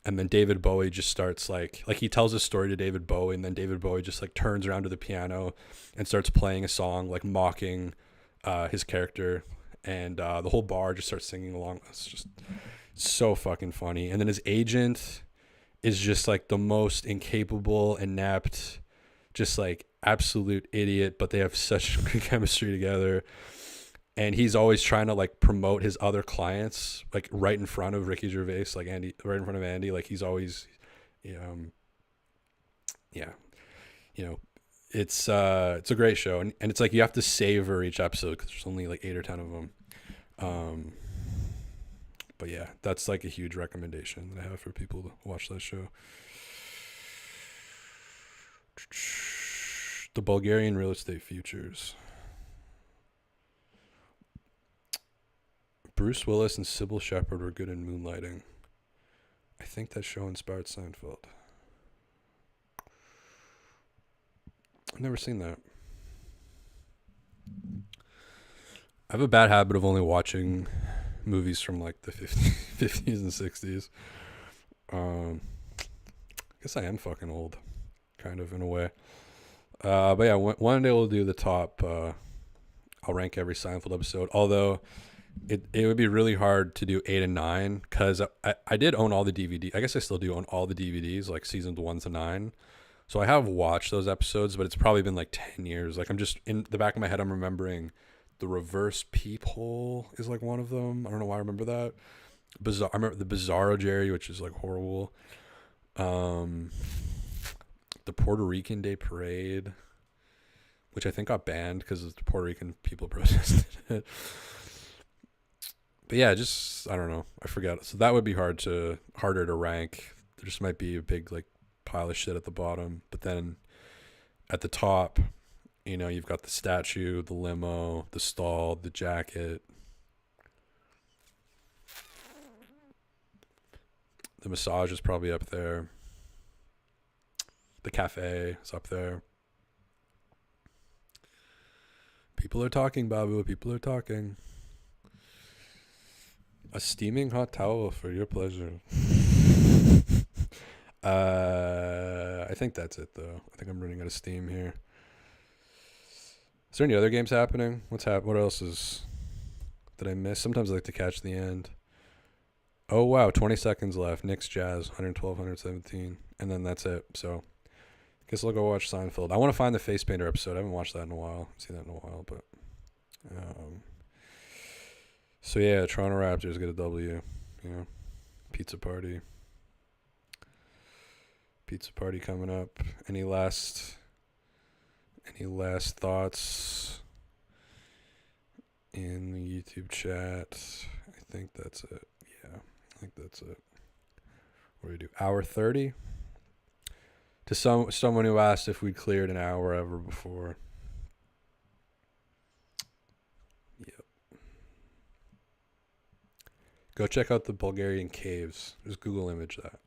and then David Bowie just starts like he tells a story to David Bowie, and then David Bowie just like turns around to the piano and starts playing a song like mocking his character, and the whole bar just starts singing along. It's just so fucking funny. And then his agent is just like the most incapable, inept, just like absolute idiot, but they have such good chemistry together. And he's always trying to like promote his other clients like right in front of Ricky Gervais, like Andy, right in front of Andy. Like he's always, yeah, you know, it's a great show, and it's like you have to savor each episode because there's only like 8 or 10 of them. But yeah, that's like a huge recommendation that I have for people to watch that show. The Bulgarian real estate futures. Bruce Willis and Sybil Shepherd were good in Moonlighting. I think that show inspired Seinfeld. I've never seen that. I have a bad habit of only watching movies from like the 50s and 60s. I guess I am fucking old, kind of in a way. But yeah, one day we'll do the top. I'll rank every Seinfeld episode. Although it would be really hard to do 8 and 9 because I did own all the DVD. I guess I still do own all the DVDs, like seasons 1 to 9. So I have watched those episodes, but it's probably been like 10 years. Like I'm just in the back of my head, I'm remembering the reverse peephole is like one of them. I don't know why I remember that. Bizarre. I remember the Bizarro Jerry, which is like horrible. The Puerto Rican Day Parade, which I think got banned because the Puerto Rican people protested it. But yeah, just I don't know. I forgot. So that would be harder to rank. There just might be a big like pile of shit at the bottom. But then at the top, you know, you've got the statue, the limo, the stall, the jacket. The massage is probably up there. The cafe is up there. People are talking, Babu. People are talking. A steaming hot towel for your pleasure. I think that's it, though. I think I'm running out of steam here. Is there any other games happening? What else did I miss? Sometimes I like to catch the end. Oh, wow. 20 seconds left. Knicks Jazz, 112, 117. And then that's it. So I guess I'll go watch Seinfeld. I want to find the Face Painter episode. I haven't watched that in a while. I've seen that in a while. But so, yeah, Toronto Raptors get a W. You know, pizza party. Pizza party coming up. Any last thoughts in the YouTube chat? I think that's it. Yeah, I think that's it. What do we do? Hour 30? To someone who asked if we'd cleared an hour ever before. Yep. Go check out the Bulgarian caves. Just Google image that.